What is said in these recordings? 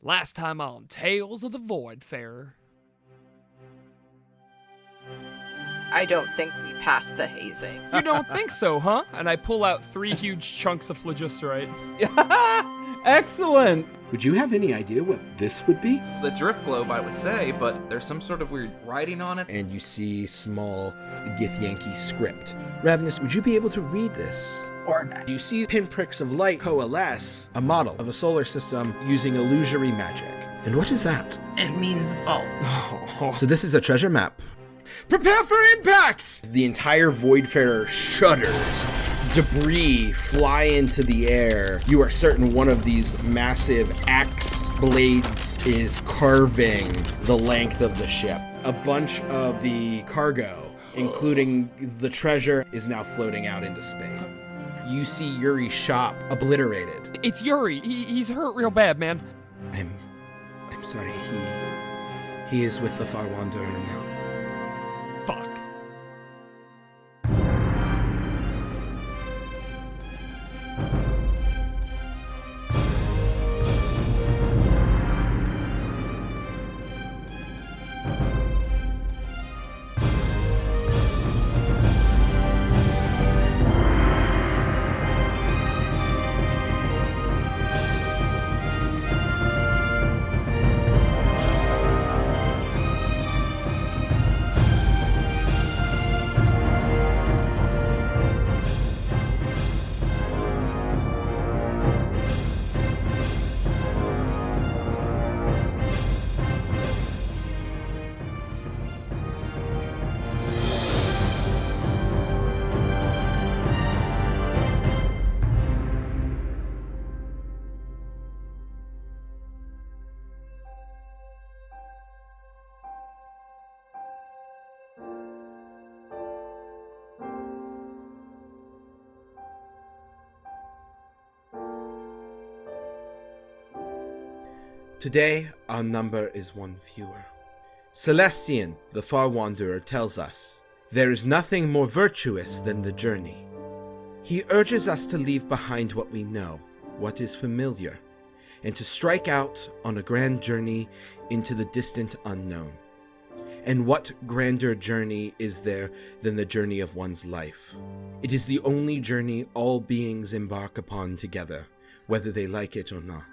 Last time on Tales of the Voidfarer. I don't think we passed the hazing. You don't think so, huh? And I pull out 3 huge chunks of phlogisterite. Excellent! Would you have any idea what this would be? It's the drift globe, I would say, but there's some sort of weird writing on it. And you see small Githyanki script. Rav'nys, would you be able to read this? Or not. You see pinpricks of light coalesce a model of a solar system using illusory magic. And what is that? It means vault. So this is a treasure map. Prepare for impact! The entire Voidfarer shudders. Debris fly into the air. You are certain one of these massive axe blades is carving the length of the ship. A bunch of the cargo, including the treasure, is now floating out into space. You see Yuri's shop obliterated. It's Yuri. He's hurt real bad, man. I'm sorry. He is with the Far Wanderer now. Fuck. Today, our number is 1 fewer. Celestian, the Far Wanderer, tells us, there is nothing more virtuous than the journey. He urges us to leave behind what we know, what is familiar, and to strike out on a grand journey into the distant unknown. And what grander journey is there than the journey of one's life? It is the only journey all beings embark upon together, whether they like it or not.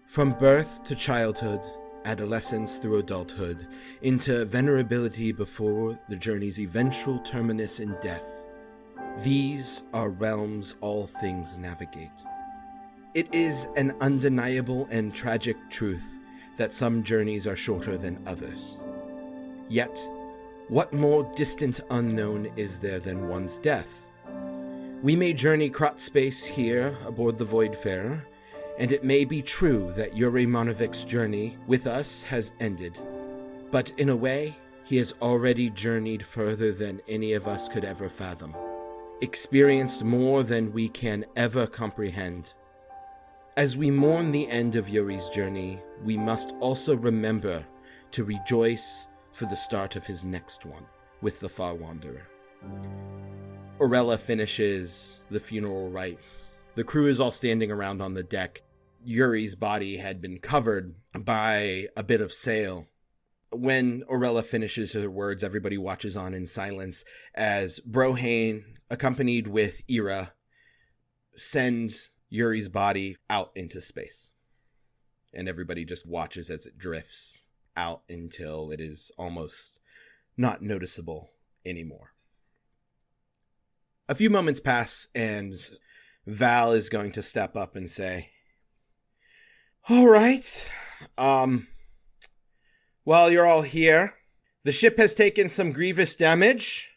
From birth to childhood, adolescence through adulthood, into venerability before the journey's eventual terminus in death. These are realms all things navigate. It is an undeniable and tragic truth that some journeys are shorter than others. Yet, what more distant unknown is there than one's death? We may journey Kraatspace here aboard the Voidfarer, and it may be true that Yuri Monovik's journey with us has ended. But in a way, he has already journeyed further than any of us could ever fathom, experienced more than we can ever comprehend. As we mourn the end of Yuri's journey, we must also remember to rejoice for the start of his next one with the Far Wanderer. Orella finishes the funeral rites. The crew is all standing around on the deck. Yuri's body had been covered by a bit of sail. When Orella finishes her words, everybody watches on in silence as Brohane, accompanied with Ira, send Yuri's body out into space. And everybody just watches as it drifts out until it is almost not noticeable anymore. A few moments pass, and Val is going to step up and say, all right, well, you're all here. The ship has taken some grievous damage.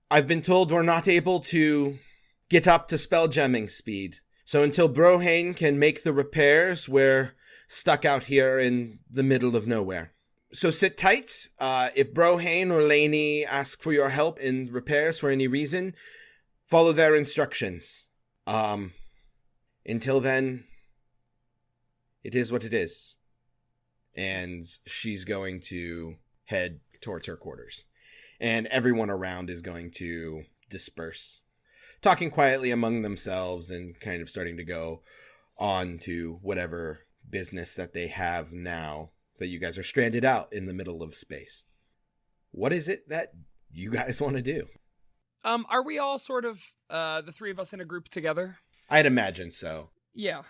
I've been told we're not able to get up to spelljamming speed. So until Brohane can make the repairs, we're stuck out here in the middle of nowhere. So sit tight. If Brohane or Laney ask for your help in repairs for any reason, follow their instructions. Until then, it is what it is. And she's going to head towards her quarters. And everyone around is going to disperse, talking quietly among themselves and kind of starting to go on to whatever business that they have now that you guys are stranded out in the middle of space. What is it that you guys want to do? Are we all sort of the three of us in a group together? I'd imagine so. Yeah,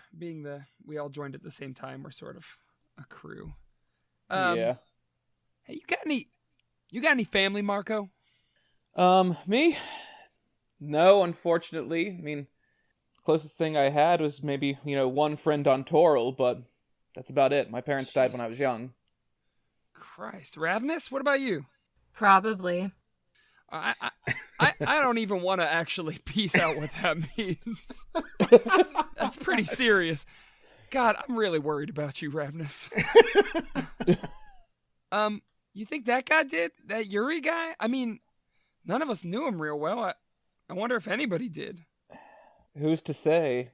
we all joined at the same time. We're sort of a crew. Yeah. Hey, you got any family, Marco? Me? No, unfortunately. I mean, closest thing I had was maybe, one friend on Toril, but that's about it. My parents died when I was young. Christ. Rav'nys, what about you? Probably. I don't even want to actually piece out what that means. That's pretty serious. God, I'm really worried about you, Rav'nys. You think that guy did? That Yuri guy? I mean, none of us knew him real well. I wonder if anybody did. Who's to say?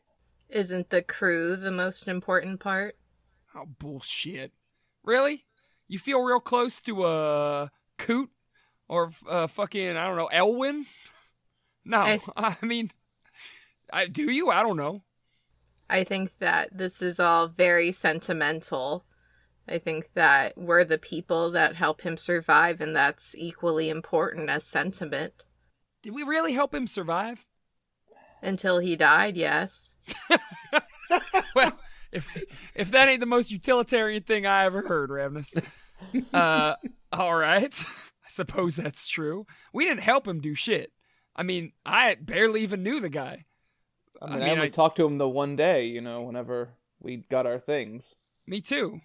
Isn't the crew the most important part? Oh, bullshit. Really? You feel real close to, Coot? Or, fucking, I don't know, Elwyn? No, I mean, do you? I don't know. I think that this is all very sentimental. I think that we're the people that help him survive, and that's equally important as sentiment. Did we really help him survive? Until he died, yes. Well, if that ain't the most utilitarian thing I ever heard, Rav'nys. All right. I suppose that's true. We didn't help him do shit. I mean, I barely even knew the guy. I only talked to him the one day, whenever we got our things. Me too.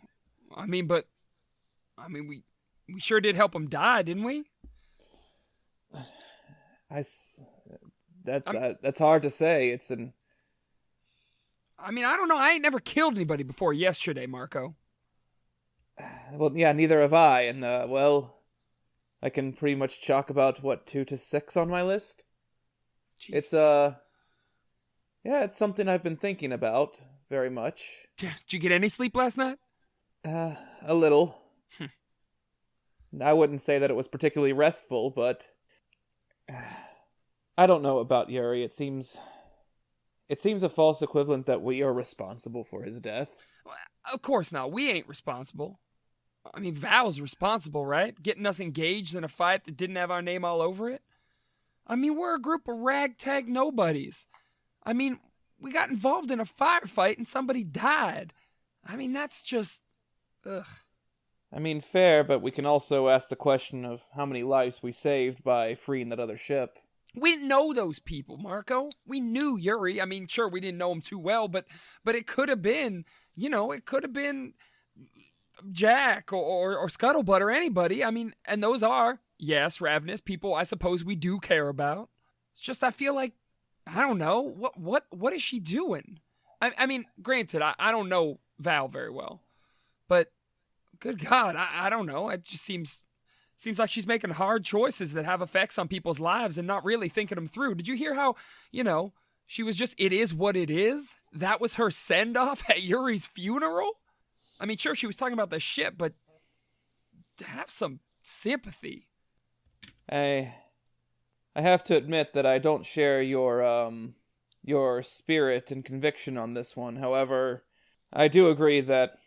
We sure did help him die, didn't we? That's hard to say. I don't know. I ain't never killed anybody before yesterday, Marco. Well, yeah, neither have I, and, I can pretty much chalk about, 2 to 6 on my list? Jesus. It's something I've been thinking about very much. Did you get any sleep last night? A little. I wouldn't say that it was particularly restful, but I don't know about Yuri. It seems a false equivalent that we are responsible for his death. Well, of course not. We ain't responsible. Val's responsible, right? Getting us engaged in a fight that didn't have our name all over it. We're a group of ragtag nobodies. We got involved in a firefight and somebody died. That's just... ugh. Fair, but we can also ask the question of how many lives we saved by freeing that other ship. We didn't know those people, Marco. We knew Yuri. Sure, we didn't know him too well, but it could have been, it could have been Jack or Scuttlebutt or anybody. And those are, yes, Rav'nys, people I suppose we do care about. It's just I feel like, I don't know, what is she doing? Granted, I don't know Val very well, but good God, I don't know. It just seems like she's making hard choices that have effects on people's lives and not really thinking them through. Did you hear how, she was just, it is what it is? That was her send-off at Yuri's funeral? Sure, she was talking about the ship, but to have some sympathy. I have to admit that I don't share your spirit and conviction on this one. However, I do agree that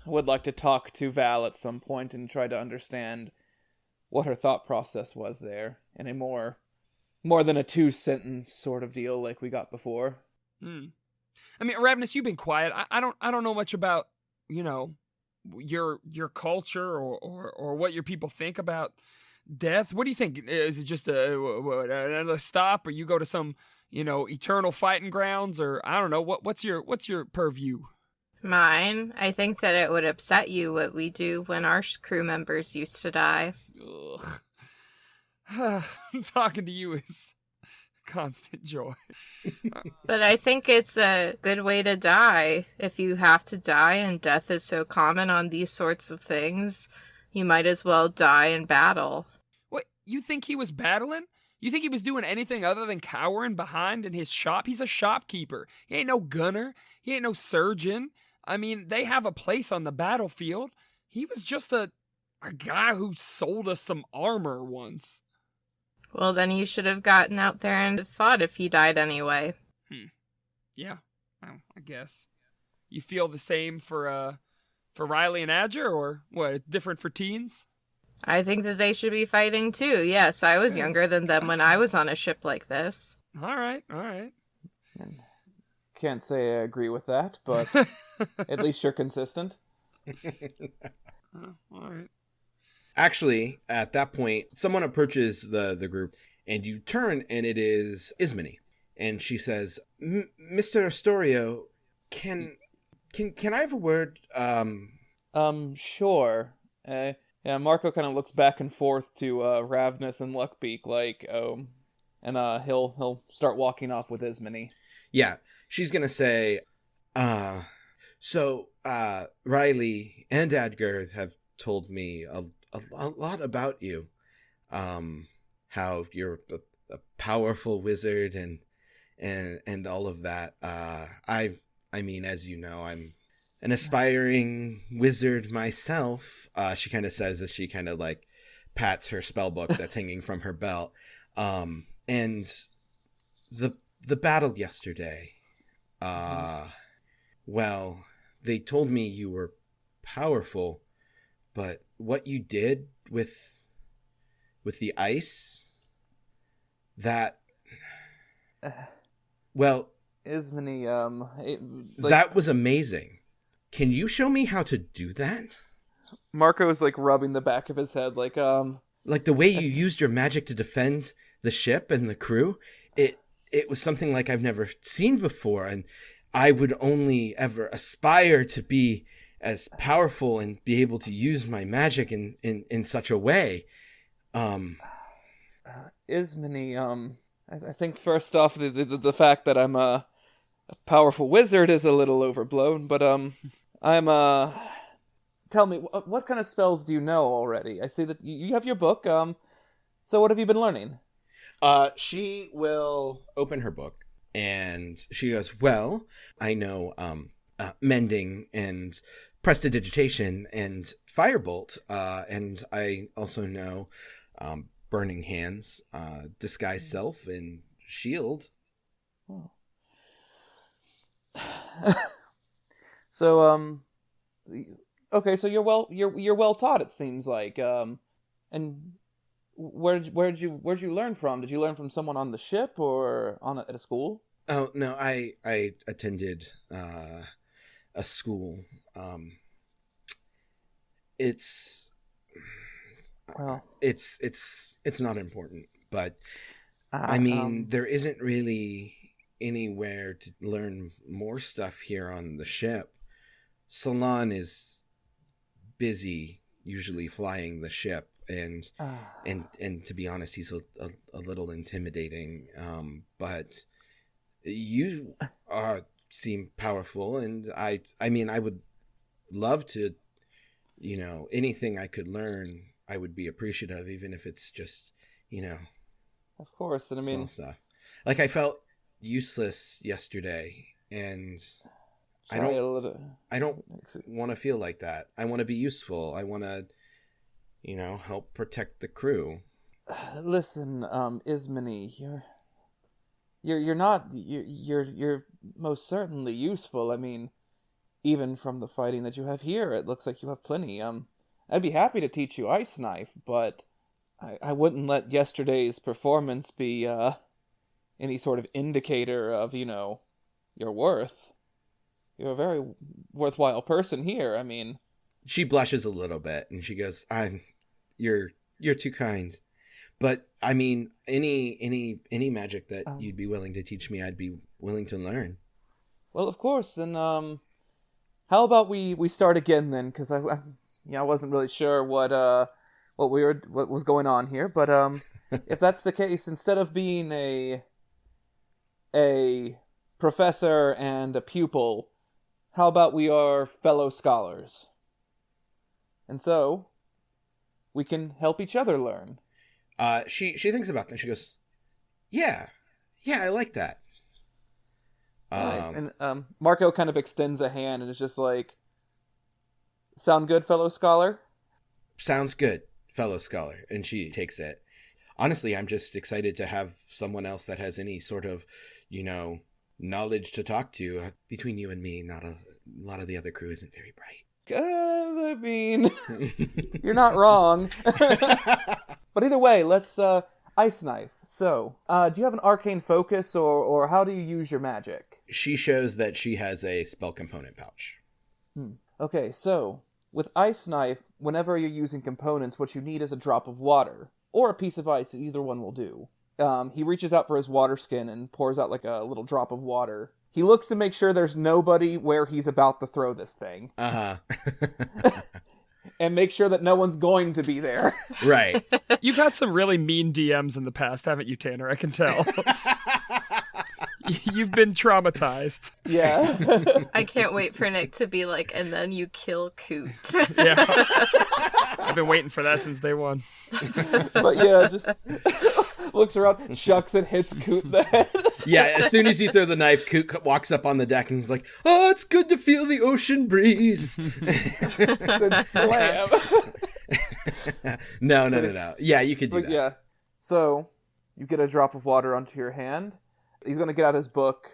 I would like to talk to Val at some point and try to understand what her thought process was there in a more than a 2-sentence sort of deal like we got before. Rav'nys, you've been quiet. I don't know much about, your culture or what your people think about death. What do you think? Is it just another stop, or you go to some, eternal fighting grounds, or I don't know. What's your purview? Mine, I think that it would upset you what we do when our crew members used to die. Ugh. Talking to you is constant joy. But I think it's a good way to die. If you have to die and death is so common on these sorts of things, you might as well die in battle. What, you think he was battling? You think he was doing anything other than cowering behind in his shop? He's a shopkeeper. He ain't no gunner. He ain't no surgeon. They have a place on the battlefield. He was just a guy who sold us some armor once. Well, then he should have gotten out there and fought if he died anyway. Yeah, I guess. you feel the same for Riley and Adger, or what? Different for teens? I think that they should be fighting too. Yes, I was younger than them when I was on a ship like this. All right. Can't say I agree with that, but at least you're consistent. All right. Actually, at that point, someone approaches the group, and you turn, and it is Ismene. And she says, Mr. Astorio, can I have a word? Sure. Yeah, Marco kind of looks back and forth to Rav'nys and Luckbeak, like, and he'll start walking off with Ismene. Yeah, she's gonna say, so Riley and Adger have told me a lot about you, how you're a powerful wizard and all of that. I mean, as you know, I'm an aspiring wizard myself. She kind of says as she kind of like pats her spell book that's hanging from her belt. And the battle yesterday, well, they told me you were powerful, but what you did with the ice, that, well, Ismene, that was amazing. Can you show me how to do that? Marco's like rubbing the back of his head, like the way you used your magic to defend the ship and the crew. It was something like I've never seen before, and I would only ever aspire to be as powerful and be able to use my magic in such a way. Ismene, I think first off, the fact that I'm a powerful wizard is a little overblown, but tell me, what kind of spells do you know already? I see that you have your book, so what have you been learning? She will open her book, and she goes, well, I know mending and prestidigitation and firebolt, and I also know burning hands, disguise self, and shield. Oh. So, okay, so you're well taught, it seems like. And where'd you learn from? Did you learn from someone on the ship or at a school? Oh no, I attended a school. It's not important, but I mean, there isn't really anywhere to learn more stuff here on the ship. Salon is busy, usually flying the ship, and to be honest, he's a little intimidating. But you seem powerful, and I mean, I would love to, anything I could learn, I would be appreciative, even if it's just, of course. And I mean, stuff. Like, I felt useless yesterday, and I don't want to feel like that. I want to be useful. I want to, help protect the crew. Listen, Ismene, you're most certainly useful. I mean, even from the fighting that you have here, it looks like you have plenty. I'd be happy to teach you Ice Knife, but I wouldn't let yesterday's performance be any sort of indicator of, your worth. You're a very worthwhile person here. I mean, she blushes a little bit and she goes, you're too kind. But I mean, any magic that you'd be willing to teach me, I'd be willing to learn. Well, of course. And how about we start again then? Because I wasn't really sure what was going on here. But if that's the case, instead of being a professor and a pupil, how about we are fellow scholars? And so we can help each other learn. She thinks about that. She goes, yeah, I like that. Right. And Marco kind of extends a hand and is just like, sound good, fellow scholar? Sounds good, fellow scholar. And she takes it. Honestly, I'm just excited to have someone else that has any sort of, knowledge to talk to. Between you and me, a lot of the other crew isn't very bright. I mean, you're not wrong. But either way, let's ice knife. So, do you have an arcane focus, or how do you use your magic? She shows that she has a spell component pouch. Okay, so with ice knife, whenever you're using components, what you need is a drop of water or a piece of ice. Either one will do. He reaches out for his water skin and pours out like a little drop of water. He looks to make sure there's nobody where he's about to throw this thing. And make sure that no one's going to be there. Right. You've had some really mean DMs in the past, haven't you, Tanner? I can tell. You've been traumatized. Yeah. I can't wait for Nick to be like, and then you kill Coot. Yeah. I've been waiting for that since day one. But yeah, just looks around, shucks and hits Coot in the head. Yeah, as soon as you throw the knife, Coot walks up on the deck and he's like, "Oh, it's good to feel the ocean breeze." Then slam. No. Yeah, you could do that. Yeah. So, you get a drop of water onto your hand. He's going to get out his book,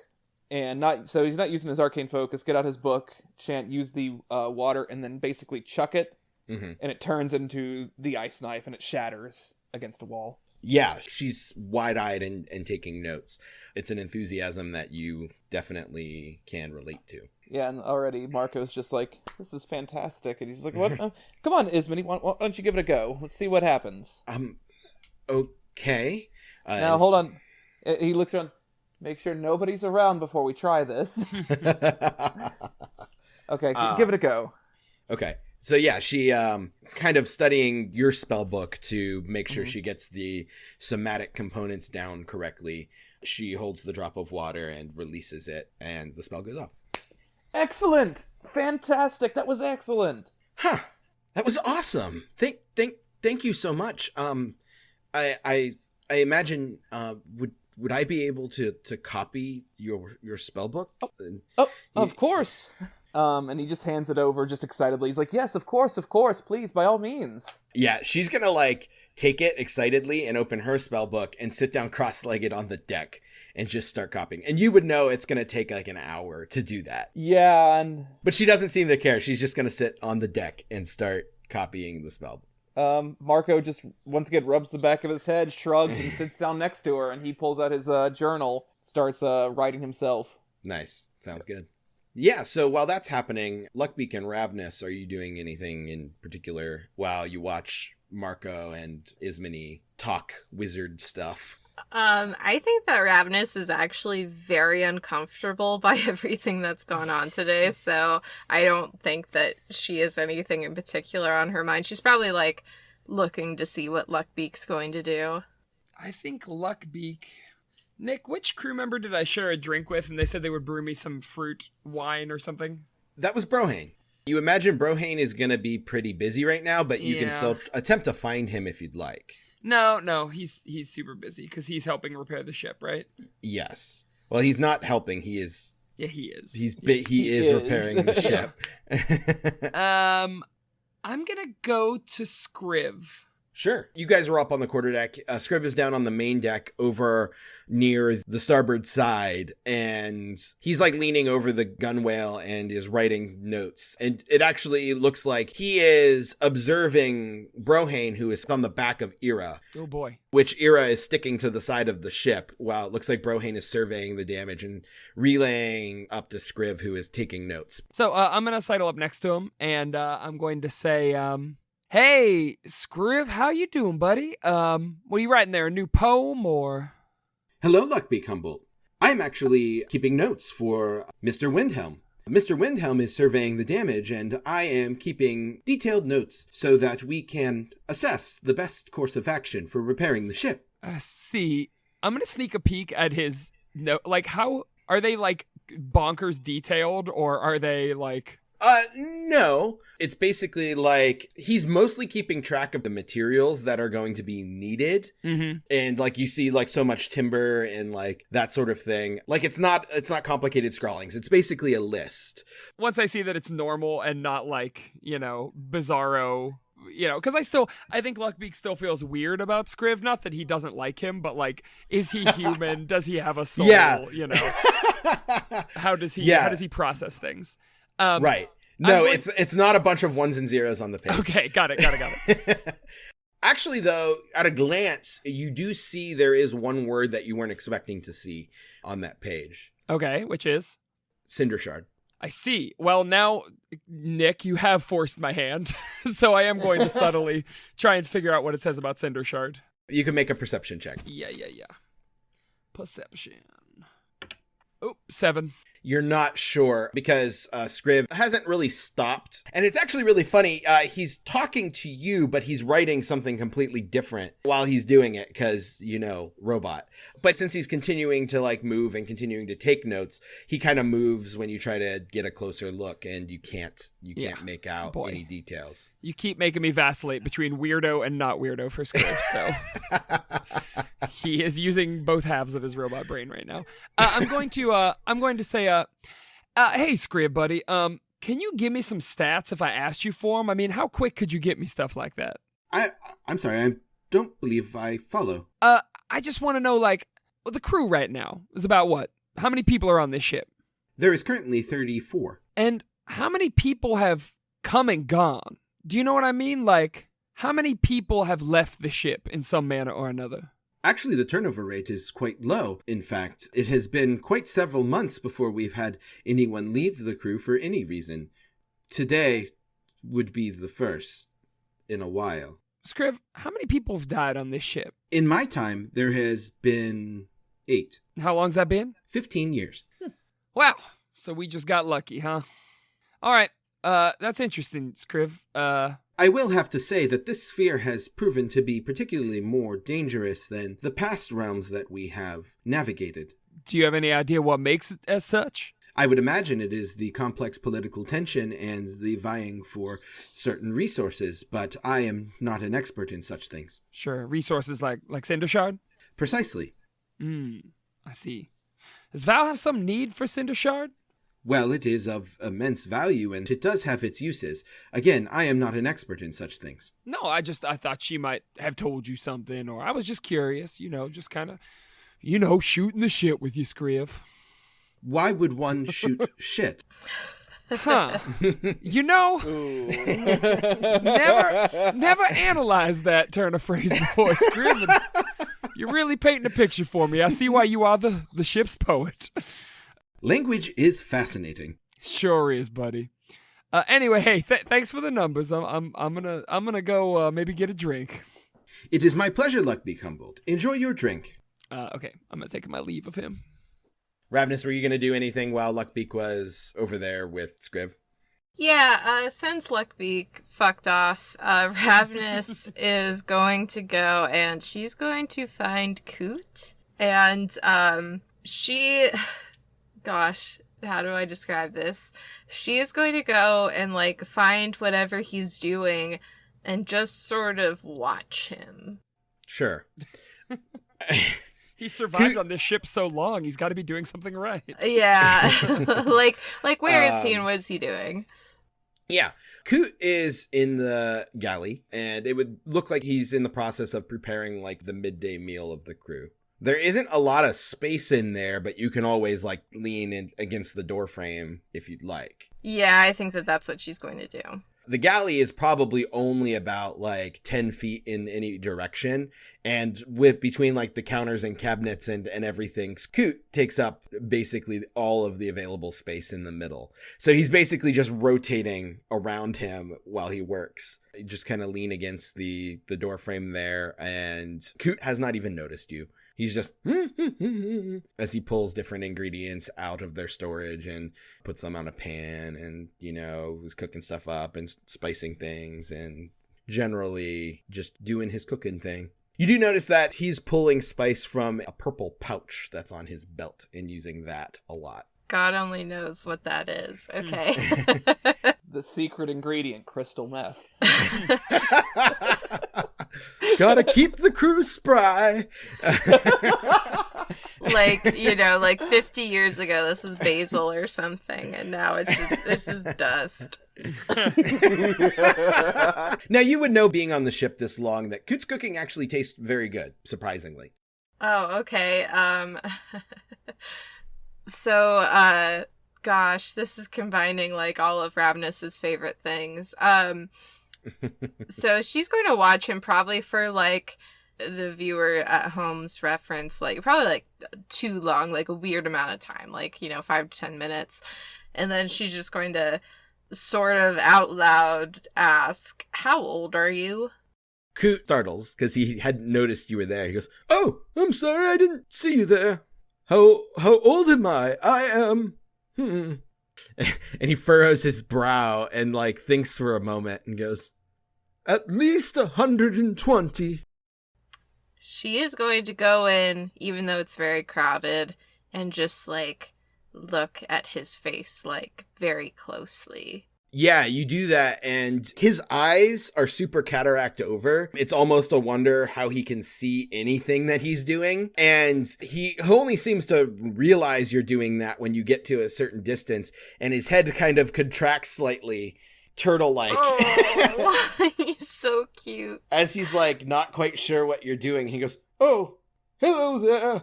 and he's not using his arcane focus. Get out his book, use the water, and then basically chuck it, and it turns into the ice knife, and it shatters against a wall. Yeah, she's wide-eyed and taking notes. It's an enthusiasm that you definitely can relate to. Yeah, and already Marco's just like, "This is fantastic," and he's like, "What? Come on, Ismini, why don't you give it a go? Let's see what happens." Okay. Now, hold on. He looks around. Make sure nobody's around before we try this. Okay, give it a go. Okay. So yeah, she kind of studying your spell book to make sure she gets the somatic components down correctly. She holds the drop of water and releases it, and the spell goes off. Excellent! Fantastic! That was excellent! Huh. That was awesome. Thank you so much. I imagine would I be able to copy your spell book? Of course. And he just hands it over just excitedly. He's like, "Yes, of course, please, by all means." Yeah, she's gonna like take it excitedly and open her spell book and sit down cross-legged on the deck and just start copying. And you would know it's gonna take like an hour to do that. Yeah, but she doesn't seem to care. She's just gonna sit on the deck and start copying the spell book. Marco just once again rubs the back of his head, shrugs, and sits down next to her, and he pulls out his journal, starts writing himself. Nice. Sounds good. Yeah, so while that's happening, Luckbeak and Rav'nys, are you doing anything in particular while you watch Marco and Ismini talk wizard stuff? I think that Rav'nys is actually very uncomfortable by everything that's gone on today, so I don't think that she has anything in particular on her mind. She's probably, like, looking to see what Luckbeak's going to do. I think Luckbeak... Nick, which crew member did I share a drink with and they said they would brew me some fruit wine or something? That was Brohane. You imagine Brohane is going to be pretty busy right now, but you can still attempt to find him if you'd like. No, he's super busy because he's helping repair the ship, right? Yes. Well, he's not helping. He is. Yeah, he is. He is repairing the ship. I'm gonna go to Scriv. Sure. You guys are up on the quarterdeck. Scrib is down on the main deck over near the starboard side, and he's like leaning over the gunwale and is writing notes. And it actually looks like he is observing Brohane, who is on the back of Ira. Oh boy. Which Ira is sticking to the side of the ship, while it looks like Brohane is surveying the damage and relaying up to Scrib, who is taking notes. So I'm going to sidle up next to him, and I'm going to say... Hey, Scriv, how you doing, buddy? What are you writing there, a new poem, or...? Hello, Luckbeak Humboldt. I'm actually keeping notes for Mr. Windhelm. Mr. Windhelm is surveying the damage, and I am keeping detailed notes so that we can assess the best course of action for repairing the ship. See, I'm gonna sneak a peek at his note. Like, how... Are they, like, bonkers detailed, or are they, like... No. It's basically like he's mostly keeping track of the materials that are going to be needed. Mm-hmm. And like you see like so much timber and like that sort of thing. Like it's not complicated scrawlings. It's basically a list. Once I see that it's normal and not like, bizarro, because I think Luckbeak still feels weird about Scriv. Not that he doesn't like him, but like, is he human? Does he have a soul? Yeah. How does he process things? Right. No, going- it's not a bunch of ones and zeros on the page. Okay, got it. Actually, though, at a glance, you do see there is one word that you weren't expecting to see on that page. Okay, which is? Cinder Shard. I see. Well, now, Nick, you have forced my hand, so I am going to subtly try and figure out what it says about Cinder Shard. You can make a perception check. Yeah. Perception. Oh, 7. You're not sure because Scriv hasn't really stopped. And it's actually really funny. He's talking to you, but he's writing something completely different while he's doing it because, robot. But since he's continuing to like move and continuing to take notes, he kind of moves when you try to get a closer look and you can't make out any details. You keep making me vacillate between weirdo and not weirdo for Scriv, so he is using both halves of his robot brain right now. I'm going to say, hey Scrib, buddy, can you give me some stats if I asked you for them? I mean, how quick could you get me stuff like that? I'm sorry, I don't believe I follow. I just want to know, like, the crew right now is about what? How many people are on this ship? There is currently 34. And how many people have come and gone? Do you know what I mean? Like, how many people have left the ship in some manner or another? Actually, the turnover rate is quite low. In fact, it has been quite several months before we've had anyone leave the crew for any reason. Today would be the first in a while. Scriv, how many people have died on this ship? In my time, there has been 8. How long's that been? 15 years. Wow. So we just got lucky, huh? All right. That's interesting, Scriv. I will have to say that this sphere has proven to be particularly more dangerous than the past realms that we have navigated. Do you have any idea what makes it as such? I would imagine it is the complex political tension and the vying for certain resources, but I am not an expert in such things. Sure, resources like Cinder Shard? Precisely. I see. Does Val have some need for Cinder Shard? Well, it is of immense value, and it does have its uses. Again, I am not an expert in such things. No, I thought she might have told you something, or I was just curious, just kind of, shooting the shit with you, Scriv. Why would one shoot shit? Huh. Never analyzed that turn of phrase before, Scriv. You're really painting a picture for me. I see why you are the ship's poet. Language is fascinating. Sure is, buddy. Anyway, hey, thanks for the numbers. I'm gonna go maybe get a drink. It is my pleasure, Luckbeak Humboldt. Enjoy your drink. Okay, I'm gonna take my leave of him. Rav'nys, were you gonna do anything while Luckbeak was over there with Scriv? Yeah, since Luckbeak fucked off, Rav'nys is going to go and she's going to find Coot. And gosh, how do I describe this? She is going to go and find whatever he's doing and just sort of watch him. Sure. He survived on this ship so long, he's got to be doing something right. Yeah. Where is he and what is he doing? Yeah. Coot is in the galley, and it would look like he's in the process of preparing the midday meal of the crew. There isn't a lot of space in there, but you can always lean in against the door frame if you'd like. Yeah, I think that's what she's going to do. The galley is probably only about 10 feet in any direction. And with between the counters and cabinets and everything, Coot takes up basically all of the available space in the middle. So he's basically just rotating around him while he works. You just kind of lean against the door frame there, and Coot has not even noticed you. He's just as he pulls different ingredients out of their storage and puts them on a pan and, is cooking stuff up and spicing things and generally just doing his cooking thing. You do notice that he's pulling spice from a purple pouch that's on his belt and using that a lot. God only knows what that is. Okay. The secret ingredient, crystal meth. Gotta keep the crew spry. 50 years ago, this was basil or something, and now it's just dust. Now, you would know, being on the ship this long, that Coot's cooking actually tastes very good, surprisingly. Oh, okay. So, Gosh, this is combining like all of Rav'nys's favorite things. So she's going to watch him probably for like the viewer at home's reference, like probably like too long, like a weird amount of time, like, 5 to 10 minutes. And then she's just going to sort of out loud ask, "How old are you?" Coot startles because he hadn't noticed you were there. He goes, "Oh, I'm sorry, I didn't see you there. How old am I? I am... And he furrows his brow and like thinks for a moment and goes, "At least 120. She is going to go in, even though it's very crowded, and just like look at his face like very closely. Yeah, you do that, and his eyes are super cataract over. It's almost a wonder how he can see anything that he's doing, and he only seems to realize you're doing that when you get to a certain distance, and his head kind of contracts slightly, turtle-like. Oh, he's so cute. As he's like not quite sure what you're doing, he goes, "Oh, hello there."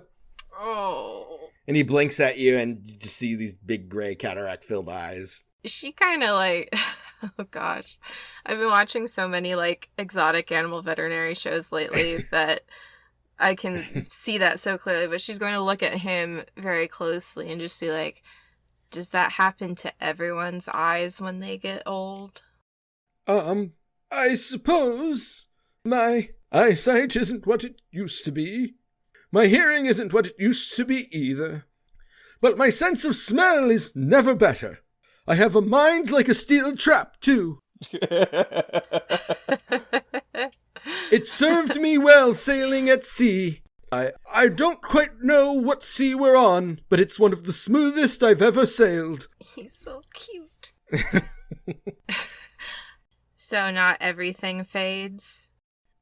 Oh. And he blinks at you, and you just see these big gray cataract-filled eyes. She kind of like, oh gosh, I've been watching so many like exotic animal veterinary shows lately that I can see that so clearly, but she's going to look at him very closely and just be like, "Does that happen to everyone's eyes when they get old?" I suppose my eyesight isn't what it used to be. My hearing isn't what it used to be either. But my sense of smell is never better. I have a mind like a steel trap, too. It served me well sailing at sea. I don't quite know what sea we're on, but it's one of the smoothest I've ever sailed." He's so cute. So not everything fades?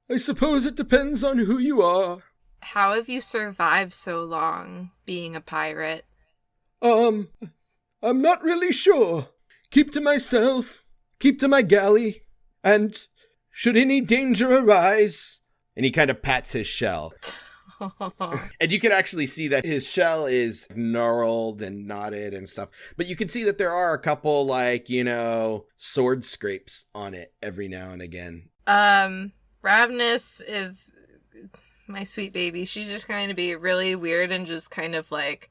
"I suppose it depends on who you are." How have you survived so long being a pirate? I'm not really sure. Keep to myself, keep to my galley, and should any danger arise... And he kind of pats his shell. And you can actually see that his shell is gnarled and knotted and stuff. But you can see that there are a couple, like, sword scrapes on it every now and again. Rav'nys is my sweet baby. She's just going to be really weird and just kind of like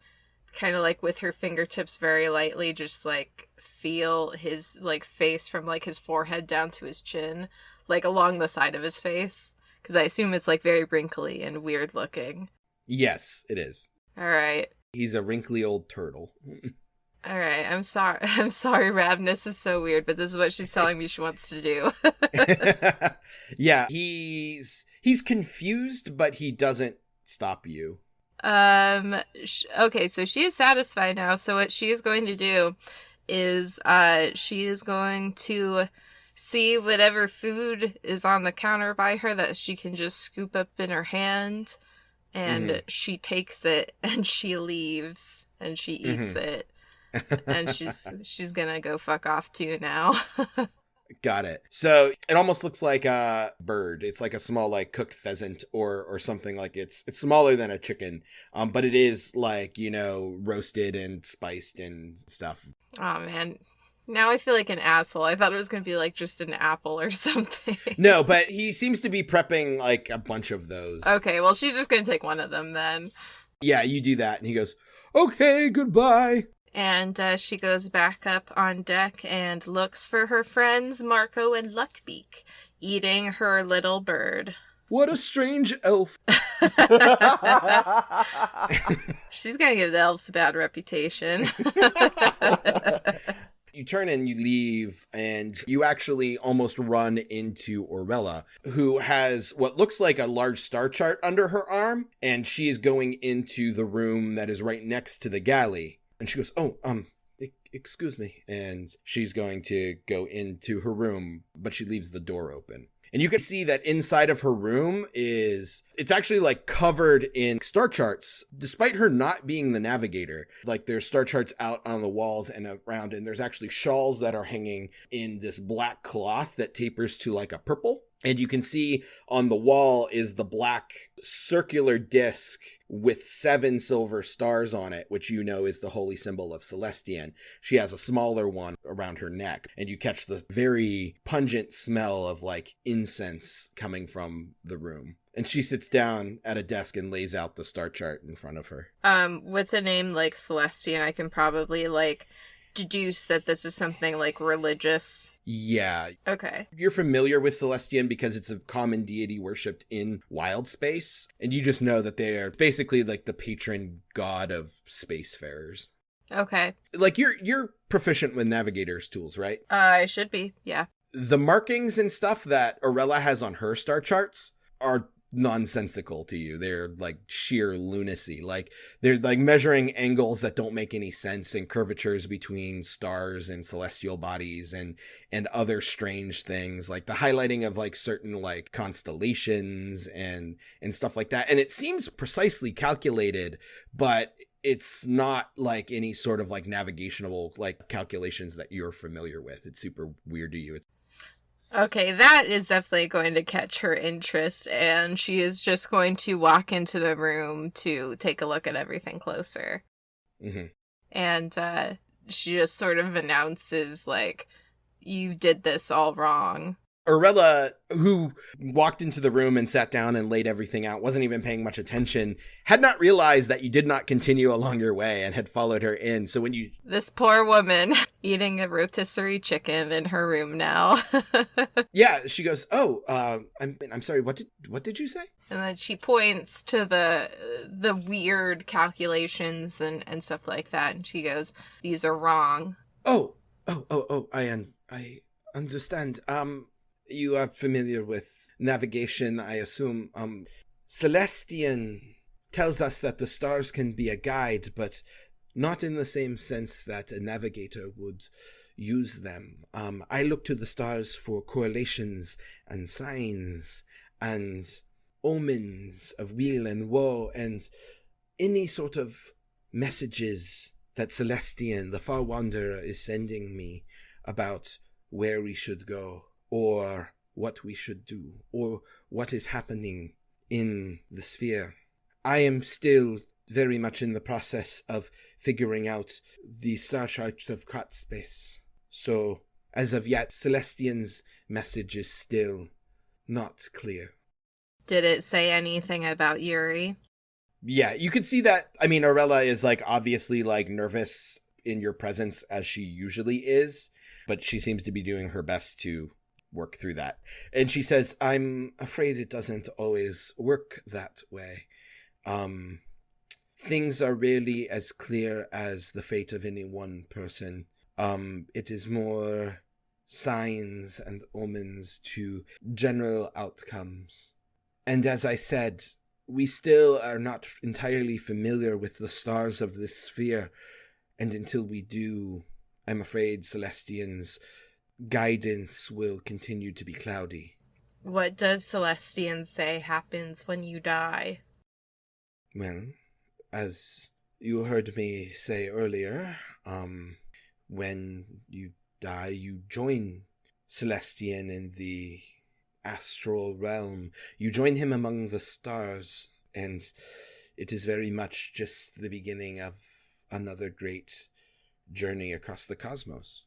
with her fingertips very lightly, just like feel his like face from like his forehead down to his chin, like along the side of his face. Because I assume it's like very wrinkly and weird looking. Yes, it is. All right. He's a wrinkly old turtle. All right. I'm sorry, Rav'nys is so weird, but this is what she's telling me she wants to do. Yeah, he's confused, but he doesn't stop you. Okay, so she is satisfied now. So what she is going to do is she is going to see whatever food is on the counter by her that she can just scoop up in her hand, and she takes it and she leaves and she eats it. And she's gonna go fuck off too now. Got it. So it almost looks like a bird. It's like a small, like, cooked pheasant or something. Like it's smaller than a chicken, but it is like, roasted and spiced and stuff. Oh man, now I feel like an asshole. I thought it was gonna be like just an apple or something. No, but he seems to be prepping like a bunch of those. Okay, well she's just gonna take one of them then. Yeah, you do that, and he goes, "Okay, goodbye." And she goes back up on deck and looks for her friends Marco and Luckbeak, eating her little bird. What a strange elf. She's gonna give the elves a bad reputation. You turn and you leave, and you actually almost run into Orwella, who has what looks like a large star chart under her arm, and she is going into the room that is right next to the galley. And she goes, "Oh, excuse me." And she's going to go into her room, but she leaves the door open. And you can see that inside of her room it's actually like covered in star charts, despite her not being the navigator. Like there's star charts out on the walls and around, and there's actually shawls that are hanging in this black cloth that tapers to like a purple. And you can see on the wall is the black circular disc with 7 silver stars on it, which you know is the holy symbol of Celestian. She has a smaller one around her neck, and you catch the very pungent smell of like incense coming from the room. And she sits down at a desk and lays out the star chart in front of her. With a name like Celestian, I can probably like deduce that this is something like religious. Yeah. Okay. You're familiar with Celestian because it's a common deity worshipped in Wild Space, and you just know that they are basically like the patron god of spacefarers. Okay. Like you're proficient with navigator's tools, right? I should be, yeah. The markings and stuff that Orella has on her star charts are nonsensical to you. They're like sheer lunacy. Like they're like measuring angles that don't make any sense and curvatures between stars and celestial bodies and other strange things, like the highlighting of like certain like constellations and stuff like that. And it seems precisely calculated, but it's not like any sort of like navigational like calculations that you're familiar with. It's super weird to you. Okay, that is definitely going to catch her interest, and she is just going to walk into the room to take a look at everything closer. Mm-hmm. And she just sort of announces, like, you did this all wrong. Orella, who walked into the room and sat down and laid everything out, wasn't even paying much attention, had not realized that you did not continue along your way and had followed her in. So when you... This poor woman eating a rotisserie chicken in her room now. Yeah, she goes, "Oh, I'm sorry, what did you say?" And then she points to the weird calculations and stuff like that, and she goes, "These are wrong." Oh, I understand. You are familiar with navigation, I assume. Celestian tells us that the stars can be a guide, but not in the same sense that a navigator would use them. I look to the stars for correlations and signs and omens of weal and woe and any sort of messages that Celestian, the Far Wanderer, is sending me about where we should go, or what we should do, or what is happening in the sphere. I am still very much in the process of figuring out the star charts of Kraatspace. So, as of yet, Celestian's message is still not clear. Did it say anything about Yuri? Yeah, you could see that. I mean, Orella is like obviously like nervous in your presence as she usually is, but she seems to be doing her best to work through that. And she says, "I'm afraid it doesn't always work that way. Things are rarely as clear as the fate of any one person. It is more signs and omens to general outcomes. And as I said, we still are not entirely familiar with the stars of this sphere, and until we do, I'm afraid Celestian's guidance will continue to be cloudy." What does Celestian say happens when you die? Well, as you heard me say earlier, when you die, you join Celestian in the astral realm. You join him among the stars, and it is very much just the beginning of another great journey across the cosmos.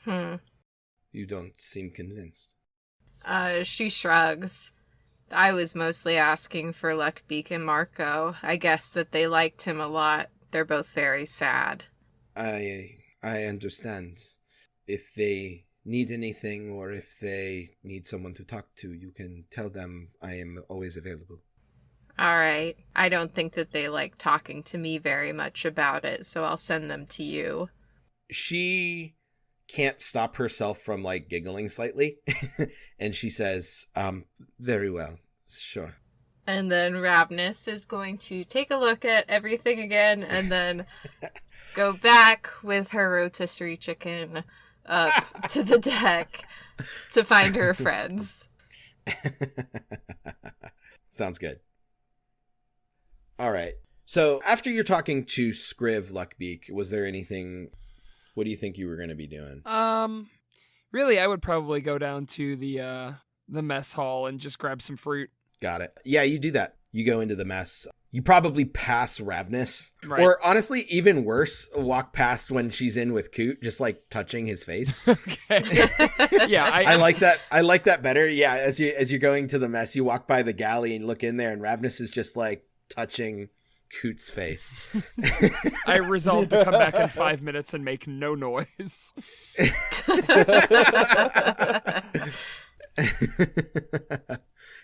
You don't seem convinced. She shrugs. I was mostly asking for Luckbeak and Marco. I guess that they liked him a lot. They're both very sad. I understand. If they need anything or if they need someone to talk to, you can tell them I am always available. All right. I don't think that they like talking to me very much about it, so I'll send them to you. She can't stop herself from like giggling slightly, and she says, "Very well, sure." And then Rav'nys is going to take a look at everything again and then go back with her rotisserie chicken up to the deck to find her friends. Sounds good. All right. So after you're talking to Scriv Luckbeak, was there anything... What do you think you were going to be doing? Really, I would probably go down to the mess hall and just grab some fruit. Got it. Yeah, you do that. You go into the mess. You probably pass Rav'nys. Right. Or honestly, even worse, walk past when she's in with Coot, just like touching his face. Okay. Yeah, I like that. I like that better. Yeah, as you're going to the mess, you walk by the galley and look in there, and Rav'nys is just like touching Coot's face. I resolve to come back in 5 minutes and make no noise.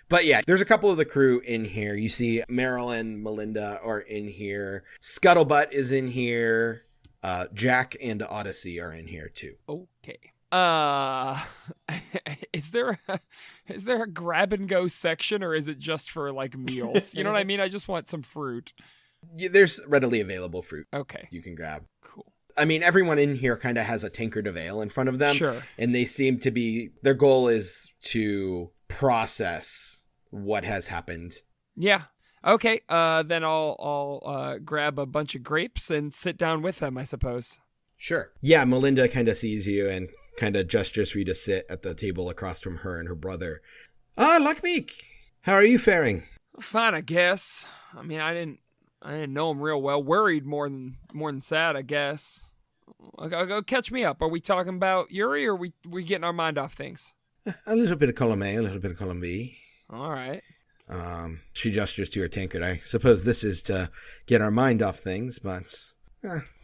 But yeah, there's a couple of the crew in here. You see Meryl and Melinda are in here. Scuttlebutt is in here. Jack and Odyssey are in here too. Okay. Is there a grab and go section, or is it just for like meals? You know what I mean? I just want some fruit. Yeah, there's readily available fruit Okay. you can grab. Cool. I mean, everyone in here kind of has a tankard of ale in front of them. Sure. And they seem to be, their goal is to process what has happened. Yeah. Okay. Then I'll grab a bunch of grapes and sit down with them, I suppose. Sure. Yeah, Melinda kind of sees you and kind of gestures for you to sit at the table across from her and her brother. Luckbeak, how are you faring? Fine, I guess. I mean, I didn't know him real well. Worried more than sad, I guess. Go catch me up. Are we talking about Yuri, or we getting our mind off things? A little bit of column A, a little bit of column B. All right. She gestures to her tankard. I suppose this is to get our mind off things, but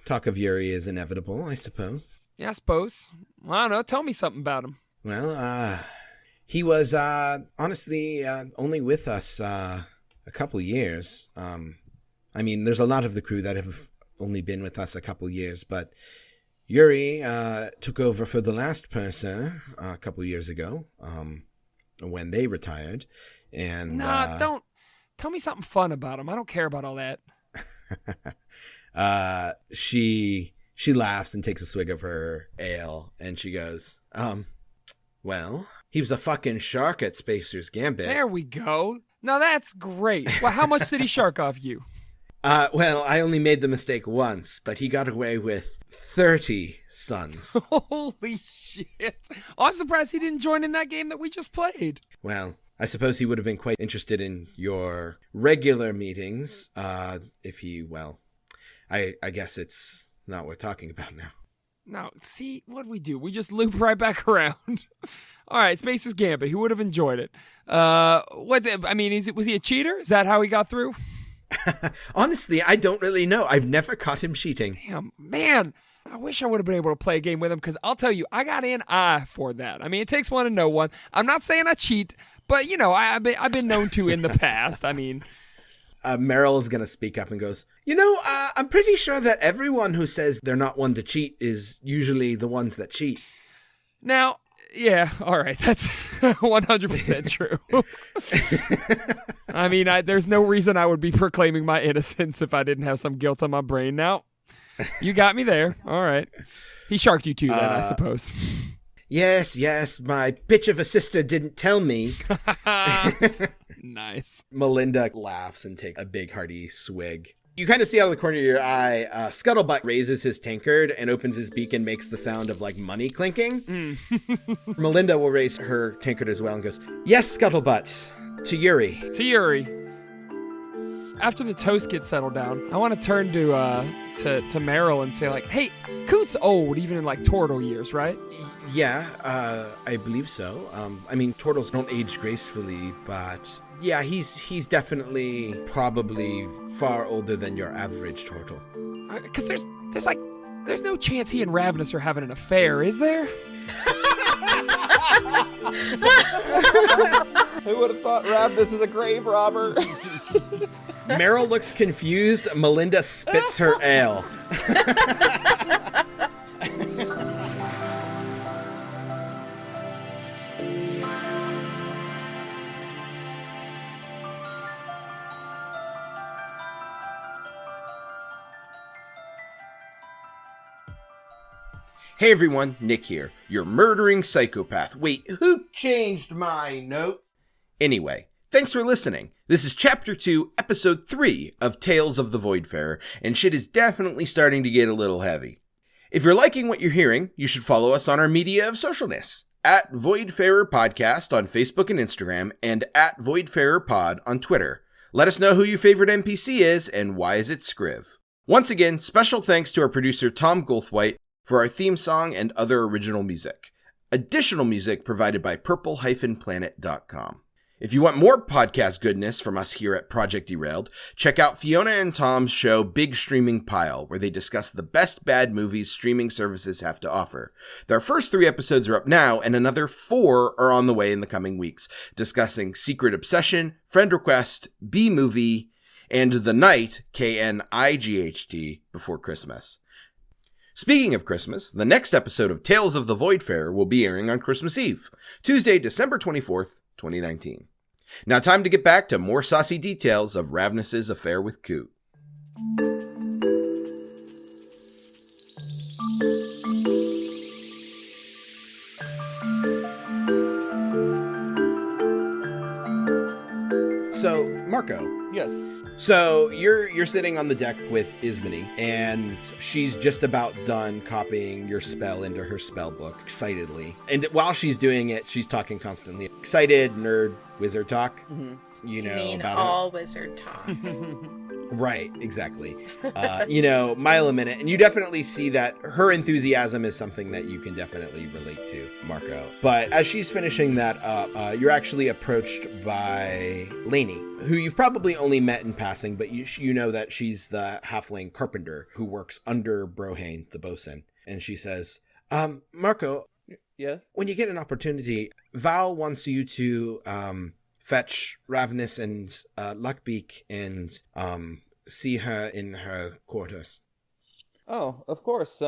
talk of Yuri is inevitable, I suppose. Yeah, I suppose. Well, I don't know. Tell me something about him. Well, he was honestly only with us a couple years. I mean, there's a lot of the crew that have only been with us a couple years, but Yuri took over for the last purser a couple years ago when they retired. And don't tell me something fun about him. I don't care about all that. She laughs and takes a swig of her ale, and she goes, well, he was a fucking shark at Spacer's Gambit. There we go. Now that's great. Well, how much did he shark off you? Well, I only made the mistake once, but he got away with 30 sons. Holy shit. I'm surprised he didn't join in that game that we just played. Well, I suppose he would have been quite interested in your regular meetings, if he, well, I guess it's not worth talking about now. Now, see, what'd we do? We just loop right back around. All right, Spacer's Gambit. He would have enjoyed it. Was he a cheater? Is that how he got through? Honestly, I don't really know. I've never caught him cheating. Damn, man. I wish I would have been able to play a game with him, because I'll tell you, I got in for that. I mean, it takes one to know one. I'm not saying I cheat, but, you know, I've been known to in the past. I mean... Meryl is going to speak up and goes, I'm pretty sure that everyone who says they're not one to cheat is usually the ones that cheat. Now, yeah, all right, that's 100% true. I mean, there's no reason I would be proclaiming my innocence if I didn't have some guilt on my brain. Now, you got me there. All right. He sharked you too, then, I suppose. Yes, my bitch of a sister didn't tell me. Nice. Melinda laughs and takes a big hearty swig. You kind of see out of the corner of your eye, Scuttlebutt raises his tankard and opens his beak and makes the sound of like money clinking. Melinda will raise her tankard as well and goes, yes, Scuttlebutt, to Yuri. To Yuri. After the toast gets settled down, I want to turn to Meryl and say, like, hey, Coot's old, even in like turtle years, right? Yeah, I believe so. I mean, turtles don't age gracefully, but yeah, he's definitely probably far older than your average turtle. Because there's no chance he and Rav'nys are having an affair, is there? Who would have thought Rav'nys is a grave robber? Meryl looks confused. Melinda spits her ale. Hey everyone, Nick here, your murdering psychopath. Wait, who changed my notes? Anyway, thanks for listening. This is Chapter 2, Episode 3 of Tales of the Voidfarer, and shit is definitely starting to get a little heavy. If you're liking what you're hearing, you should follow us on our media of socialness, at Voidfarer Podcast on Facebook and Instagram, and at Voidfarer Pod on Twitter. Let us know who your favorite NPC is and why is it Scriv. Once again, special thanks to our producer Tom Goldthwait for our theme song and other original music. Additional music provided by purple-planet.com. If you want more podcast goodness from us here at Project Derailed, check out Fiona and Tom's show Big Streaming Pile, where they discuss the best bad movies streaming services have to offer. Their first 3 episodes are up now, and another 4 are on the way in the coming weeks, discussing Secret Obsession, Friend Request, B-Movie, and The Night, KNIGHT, Before Christmas. Speaking of Christmas, the next episode of Tales of the Voidfarer will be airing on Christmas Eve, Tuesday, December 24th, 2019. Now time to get back to more saucy details of Rav'nys' affair with Coot. So, Marco. Yes. So you're sitting on the deck with Ismini, and she's just about done copying your spell into her spell book excitedly. And while she's doing it, she's talking constantly. Excited nerd wizard talk. Mm-hmm. You mean about all wizard talk. Right, exactly. Mile a minute. And you definitely see that her enthusiasm is something that you can definitely relate to, Marco. But as she's finishing that up, you're actually approached by Lainey, who you've probably only met in passing, but you know that she's the halfling carpenter who works under Brohane, the bosun. And she says, Marco, Yeah? when you get an opportunity, Val wants you to fetch Rav'nys and Luckbeak and see her in her quarters. Oh, of course.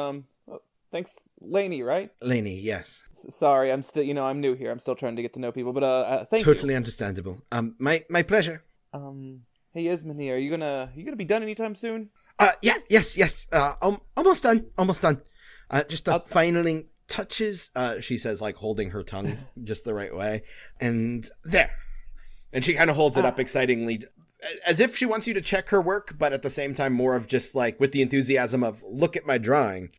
Thanks, Lainey, right? Lainey, yes. Sorry, I'm still, I'm new here. I'm still trying to get to know people, but thank you. Totally understandable. My pleasure. Hey, Ismini, are you gonna be done anytime soon? Yes. Almost done. Just the final touches. She says, like holding her tongue just the right way, and there. And she kind of holds it up excitingly, as if she wants you to check her work, but at the same time more of just like with the enthusiasm of, look at my drawing,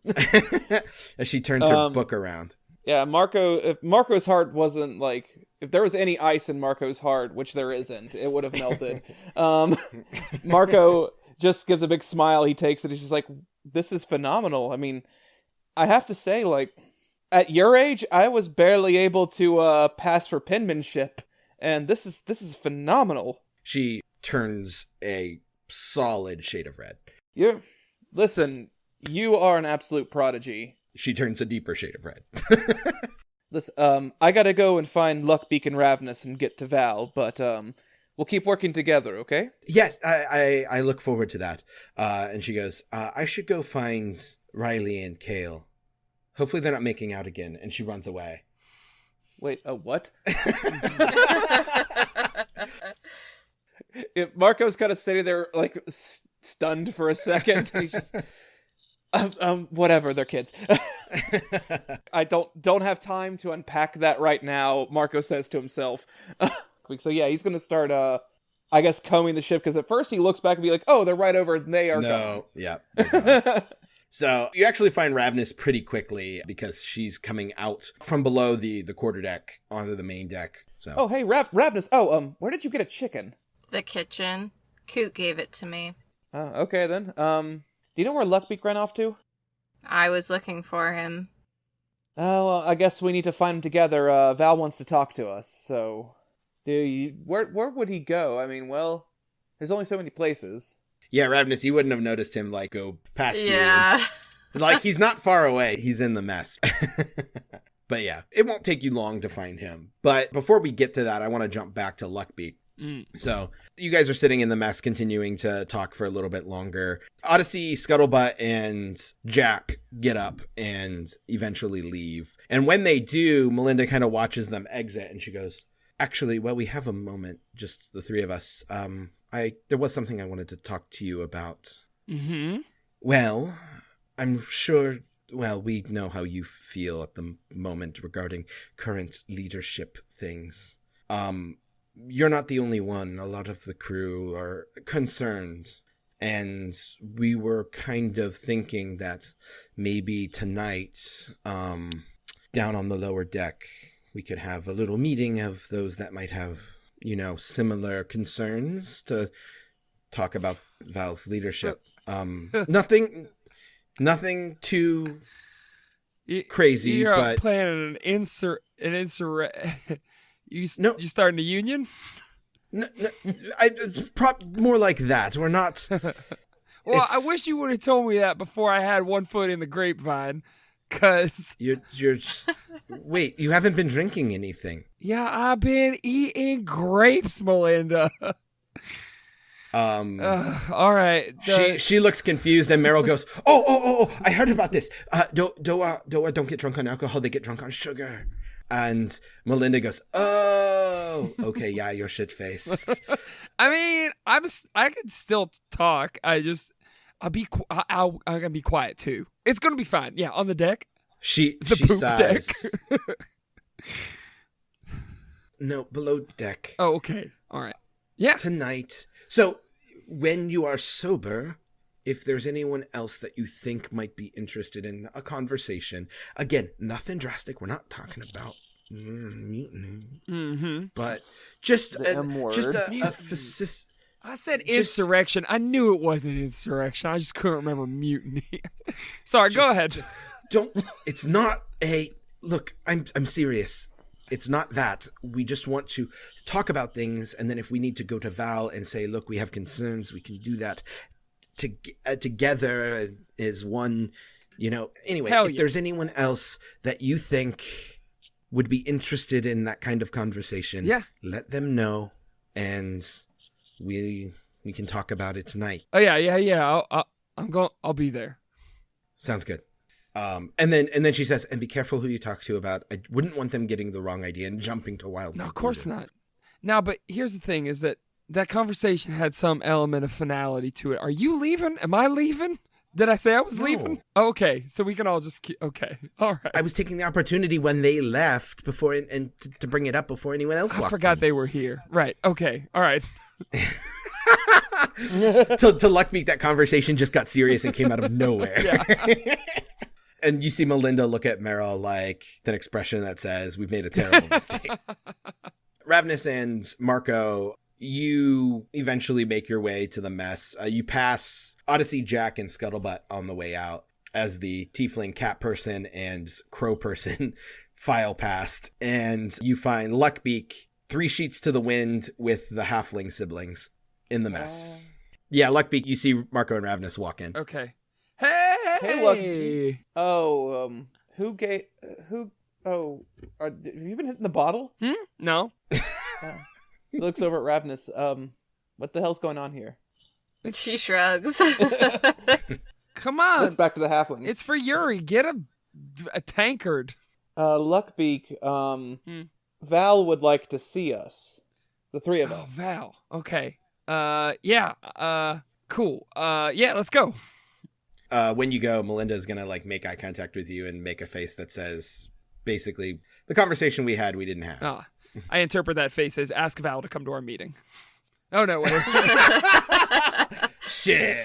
as she turns her book around. Yeah, if Marco's heart wasn't like, if there was any ice in Marco's heart, which there isn't, it would have melted. Marco just gives a big smile. He takes it. He's just like, this is phenomenal. I mean, I have to say, like, at your age, I was barely able to pass for penmanship. And this is phenomenal. She turns a solid shade of red. Listen, you are an absolute prodigy. She turns a deeper shade of red. Listen, I gotta go and find Luckbeak and Rav'nys and get to Val, but we'll keep working together, okay? Yes, I look forward to that. And she goes, I should go find Riley and Kale. Hopefully they're not making out again. And she runs away. Wait, what? Marco's kind of standing there, like, stunned for a second. He's just, whatever, they're kids. I don't have time to unpack that right now, Marco says to himself. So yeah, he's going to start, I guess, combing the ship, because at first he looks back and be like, oh, they're right over, and they are gone. Yeah. So you actually find Rav'nys pretty quickly because she's coming out from below the quarterdeck onto the main deck. So. Oh, hey, Rav'nys. Oh, where did you get a chicken? The kitchen. Coot gave it to me. Okay, then. Do you know where Luckbeak ran off to? I was looking for him. Oh, well, I guess we need to find him together. Val wants to talk to us, so... Where would he go? I mean, well, there's only so many places. Yeah, Rav'nys, you wouldn't have noticed him, like, go past you. Yeah. Like, he's not far away. He's in the mess. But yeah, it won't take you long to find him. But before we get to that, I want to jump back to Luckbeak. So you guys are sitting in the mess, continuing to talk for a little bit longer. Odyssey, Scuttlebutt, and Jack get up and eventually leave. And when they do, Melinda kind of watches them exit, and she goes, actually, well, we have a moment, just the three of us. There was something I wanted to talk to you about. Mm-hmm. Well, I'm sure, we know how you feel at the moment regarding current leadership things. You're not the only one. A lot of the crew are concerned. And we were kind of thinking that maybe tonight, down on the lower deck, we could have a little meeting of those that might have, similar concerns to talk about Val's leadership. Nothing too crazy, you're but planning you starting a union? No, more like that. We're not. Well, I wish you would have told me that before I had one foot in the grapevine, cause you're wait, you haven't been drinking anything. Yeah, I've been eating grapes, Melinda. All right. She looks confused, and Meryl goes, "Oh! I heard about this. Don't get drunk on alcohol. They get drunk on sugar." And Melinda goes, "Oh, okay, yeah, you're shit faced." I mean, I can still talk. I'm gonna be quiet too. It's gonna be fine. Yeah, on the deck. She poop sighs. deck. No, below deck. Oh, okay. All right. Yeah. Tonight. So, when you are sober, if there's anyone else that you think might be interested in a conversation, again, nothing drastic. We're not talking about mutiny, but just a facility. I said insurrection. I knew it wasn't insurrection. I just couldn't remember mutiny. Sorry, go ahead. It's not a look. I'm serious. It's not that. We just want to talk about things, and then if we need to go to Val and say, look, we have concerns, we can do that together as one, Anyway, if there's anyone else that you think would be interested in that kind of conversation, let them know, and we can talk about it tonight. Oh, yeah. I'll be there. Sounds good. And then she says, and be careful who you talk to about. I wouldn't want them getting the wrong idea and jumping to wild. No, of course not. Now, but here's the thing: is that conversation had some element of finality to it. Are you leaving? Am I leaving? Did I say I was leaving? Okay, so we can all just keep. Okay, all right. I was taking the opportunity when they left before and to bring it up before anyone else. I forgot they were here. Right. Okay. All right. to Luckbeak, that conversation just got serious and came out of nowhere. Yeah. And you see Melinda look at Meryl like an expression that says, we've made a terrible mistake. Rav'nys and Marco, you eventually make your way to the mess. You pass Odyssey, Jack, and Scuttlebutt on the way out as the tiefling cat person and crow person file past. And you find Luckbeak 3 sheets to the wind with the halfling siblings in the mess. Yeah, Luckbeak, you see Marco and Rav'nys walk in. Okay. Hey, Luckbeak. Have you been hitting the bottle? No. He looks over at Rav'nys. What the hell's going on here? She shrugs. Come on. Let's back to the halflings. It's for Yuri. Get a tankard. Luckbeak, Val would like to see us. The 3 of us. Val. Okay. Cool. Let's go. When you go, Melinda's gonna make eye contact with you and make a face that says, basically, the conversation we had, we didn't have. I interpret that face as ask Val to come to our meeting. Oh no! Wait. Shit.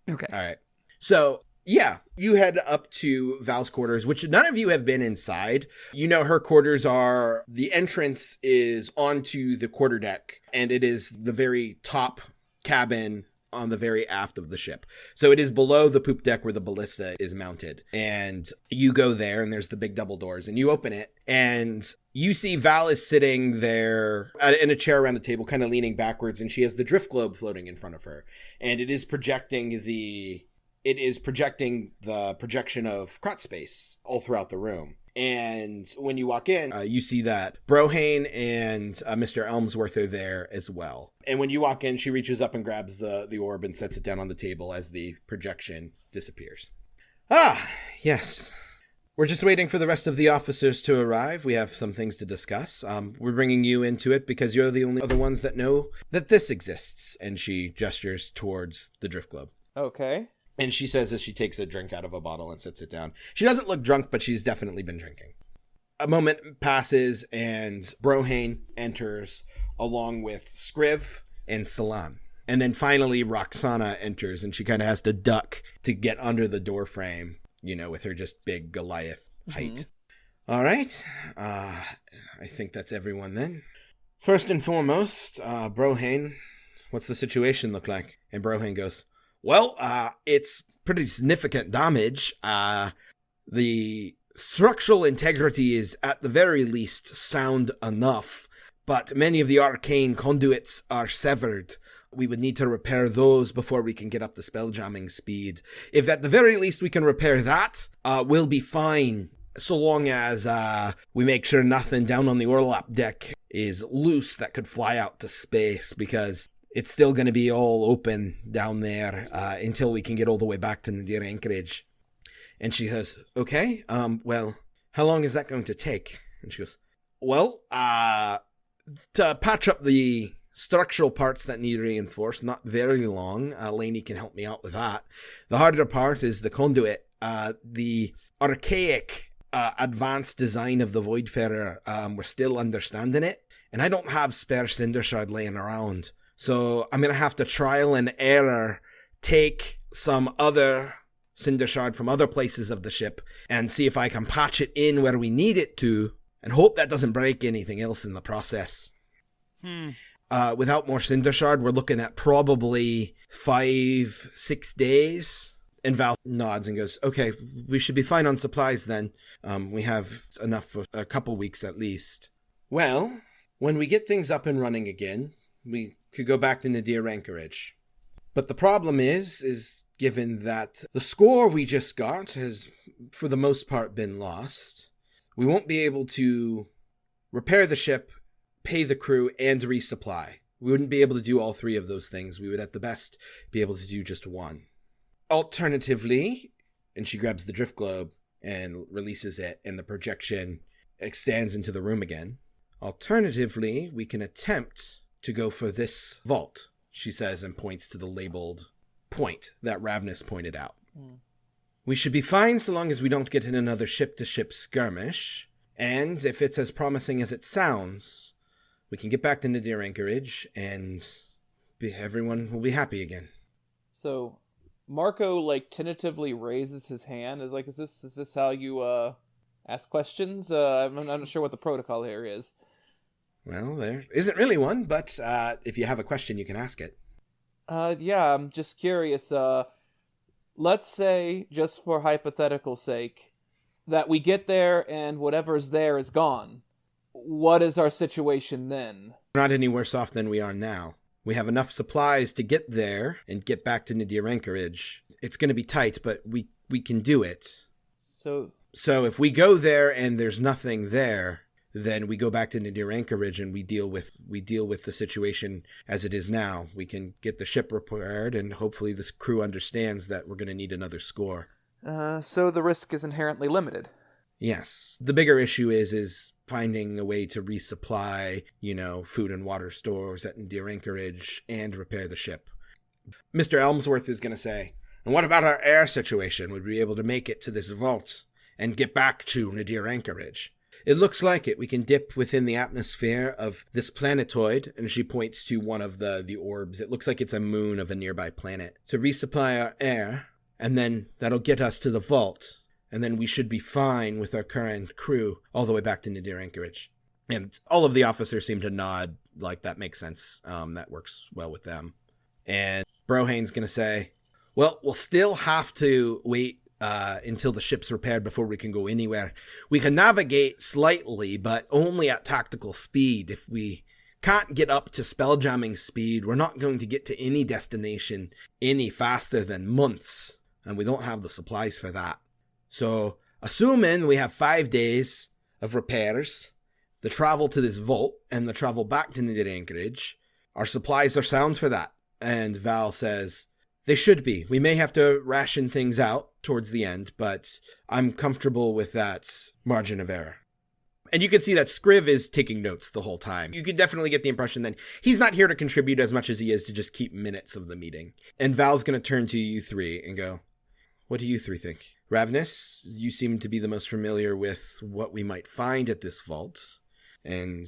Okay. All right. So yeah, you head up to Val's quarters, which none of you have been inside. Her quarters are, the entrance is onto the quarterdeck, and it is the very top cabin on the very aft of the ship. So it is below the poop deck where the ballista is mounted. And you go there, and there's the big double doors, and you open it, and you see Val is sitting there in a chair around a table, kind of leaning backwards, and she has the drift globe floating in front of her. And it is projecting the projection of Kraatspace all throughout the room. And when you walk in, you see that Brohane and Mr. Elmsworth are there as well. And when you walk in, she reaches up and grabs the orb and sets it down on the table as the projection disappears. Yes. We're just waiting for the rest of the officers to arrive. We have some things to discuss. We're bringing you into it because you're the only other ones that know that this exists. And she gestures towards the drift globe. Okay. And she says as she takes a drink out of a bottle and sets it down. She doesn't look drunk, but she's definitely been drinking. A moment passes, and Brohane enters along with Scriv and Salan. And then finally, Roxana enters, and she kind of has to duck to get under the door frame, with her just big Goliath height. All right. I think that's everyone then. First and foremost, Brohane, what's the situation look like? And Brohane goes, well, it's pretty significant damage. The structural integrity is at the very least sound enough, but many of the arcane conduits are severed. We would need to repair those before we can get up to spelljamming speed. If at the very least we can repair that, we'll be fine. So long as we make sure nothing down on the Orlap deck is loose that could fly out to space, because it's still going to be all open down there until we can get all the way back to Nadir Anchorage. And she goes, okay, well, how long is that going to take? And she goes, well, to patch up the structural parts that need reinforced, not very long. Lainey can help me out with that. The harder part is the conduit. The archaic advanced design of the Voidfarer, we're still understanding it, and I don't have spare cinder shard laying around, so I'm gonna have to trial and error, take some other cinder shard from other places of the ship and see if I can patch it in where we need it to, and hope that doesn't break anything else in the process. Without more cinder shard, we're looking at probably 5-6 days. And Val nods and goes, okay, we should be fine on supplies then. We have enough for a couple weeks at least. Well, when we get things up and running again, we could go back to Nadir Anchorage. But the problem is given that the score we just got has, for the most part, been lost, we won't be able to repair the ship, pay the crew, and resupply. We wouldn't be able to do all three of those things. We would, at the best, be able to do just one. Alternatively, and she grabs the drift globe and releases it, and the projection extends into the room again. Alternatively, we can attempt to go for this vault, she says, and points to the labeled point that Rav'nys pointed out. We should be fine so long as we don't get in another ship-to-ship skirmish, and if it's as promising as it sounds, we can get back to Nadir Anchorage, and everyone will be happy again. So Marco tentatively raises his hand. Is this how you ask questions? I'm not sure what the protocol here is. Well, there isn't really one, but if you have a question, you can ask it. Yeah, I'm just curious. Let's say, just for hypothetical sake, that we get there and whatever's there is gone. What is our situation then? We're not any worse off than we are now. We have enough supplies to get there and get back to Nadir Anchorage. It's going to be tight, but we can do it. So if we go there and there's nothing there, then we go back to Nadir Anchorage and we deal with the situation as it is now. We can get the ship repaired, and hopefully this crew understands that we're going to need another score. So the risk is inherently limited. Yes. The bigger issue is finding a way to resupply, food and water stores at Nadir Anchorage and repair the ship. Mr. Elmsworth is going to say, and what about our air situation? Would we be able to make it to this vault and get back to Nadir Anchorage? It looks like it. We can dip within the atmosphere of this planetoid, and she points to one of the orbs. It looks like it's a moon of a nearby planet, to resupply our air, and then that'll get us to the vault. And then we should be fine with our current crew all the way back to Nadir Anchorage. And all of the officers seem to nod like that makes sense. That works well with them. And Brohane's going to say, well, we'll still have to wait until the ship's repaired before we can go anywhere. We can navigate slightly, but only at tactical speed. If we can't get up to spelljamming speed, we're not going to get to any destination any faster than months. And we don't have the supplies for that. So, assuming we have 5 days of repairs, the travel to this vault, and the travel back to Nadir Anchorage, our supplies are sound for that. And Val says, they should be. We may have to ration things out towards the end, but I'm comfortable with that margin of error. And you can see that Scriv is taking notes the whole time. You could definitely get the impression that he's not here to contribute as much as he is to just keep minutes of the meeting. And Val's going to turn to you three and go, what do you three think? Rav'nys, you seem to be the most familiar with what we might find at this vault. And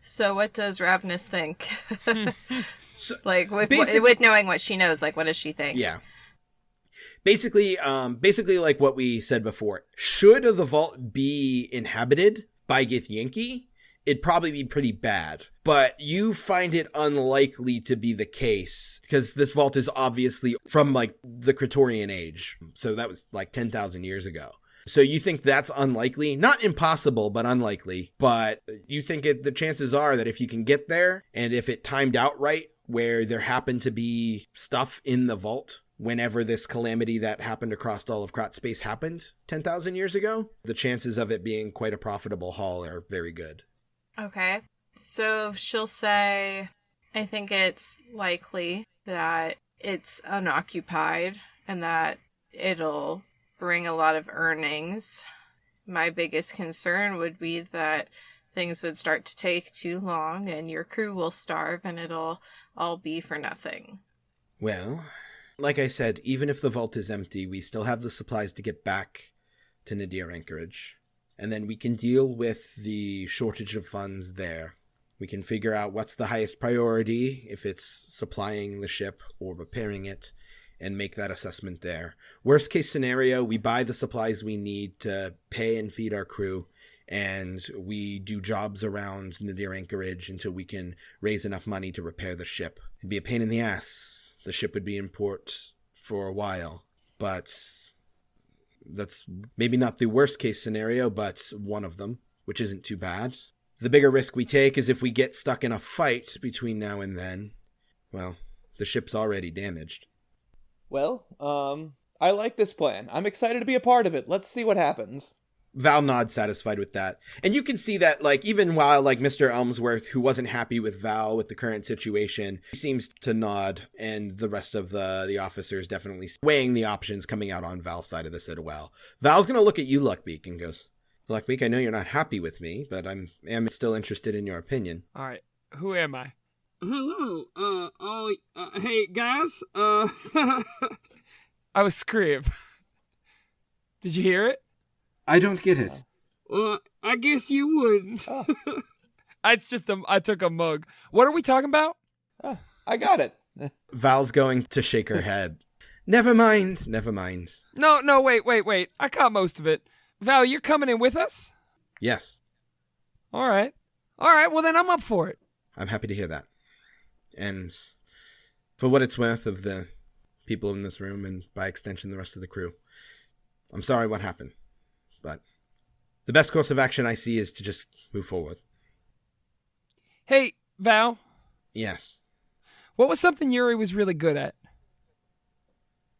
so what does Rav'nys think? So with knowing what she knows, what does she think? Yeah. Basically like what we said before. Should the vault be inhabited by Githyanki, it'd probably be pretty bad. But you find it unlikely to be the case because this vault is obviously from like the Kraatorian age. So that was like 10,000 years ago. So you think that's unlikely? Not impossible, but unlikely. But you think the chances are that if you can get there and if it timed out right, where there happened to be stuff in the vault whenever this calamity that happened across all of Kraatspace happened 10,000 years ago, the chances of it being quite a profitable haul are very good. Okay. So she'll say, I think it's likely that it's unoccupied and that it'll bring a lot of earnings. My biggest concern would be that things would start to take too long and your crew will starve and it'll all be for nothing. Well, like I said, even if the vault is empty, we still have the supplies to get back to Nadir Anchorage. And then we can deal with the shortage of funds there. We can figure out what's the highest priority, if it's supplying the ship or repairing it, and make that assessment there. Worst case scenario, we buy the supplies we need to pay and feed our crew, and we do jobs around Nadir Anchorage until we can raise enough money to repair the ship. It'd be a pain in the ass. The ship would be in port for a while, but that's maybe not the worst case scenario, but one of them, which isn't too bad. The bigger risk we take is if we get stuck in a fight between now and then, well, the ship's already damaged. Well, I like this plan. I'm excited to be a part of it. Let's see what happens. Val nods, satisfied with that. And you can see that, like, even while, like, Mr. Elmsworth, who wasn't happy with Val with the current situation, he seems to nod, and the rest of the officers definitely weighing the options coming out on Val's side of this as well. Val's going to look at you, Luckbeak, and goes, Luckbeak, I know you're not happy with me, but I am still interested in your opinion. All right. Who am I? Hello, hey, guys, I was Scrib. Did you hear it? I don't get it. I guess you wouldn't. Oh. It's just I took a mug. What are we talking about? Oh, I got it. Val's going to shake her head. Never mind. No, wait. I caught most of it. Val, you're coming in with us? Yes. All right, well then I'm up for it. I'm happy to hear that. And for what it's worth of the people in this room, and by extension the rest of the crew, I'm sorry what happened. But the best course of action I see is to just move forward. Hey, Val. Yes. What was something Yuri was really good at?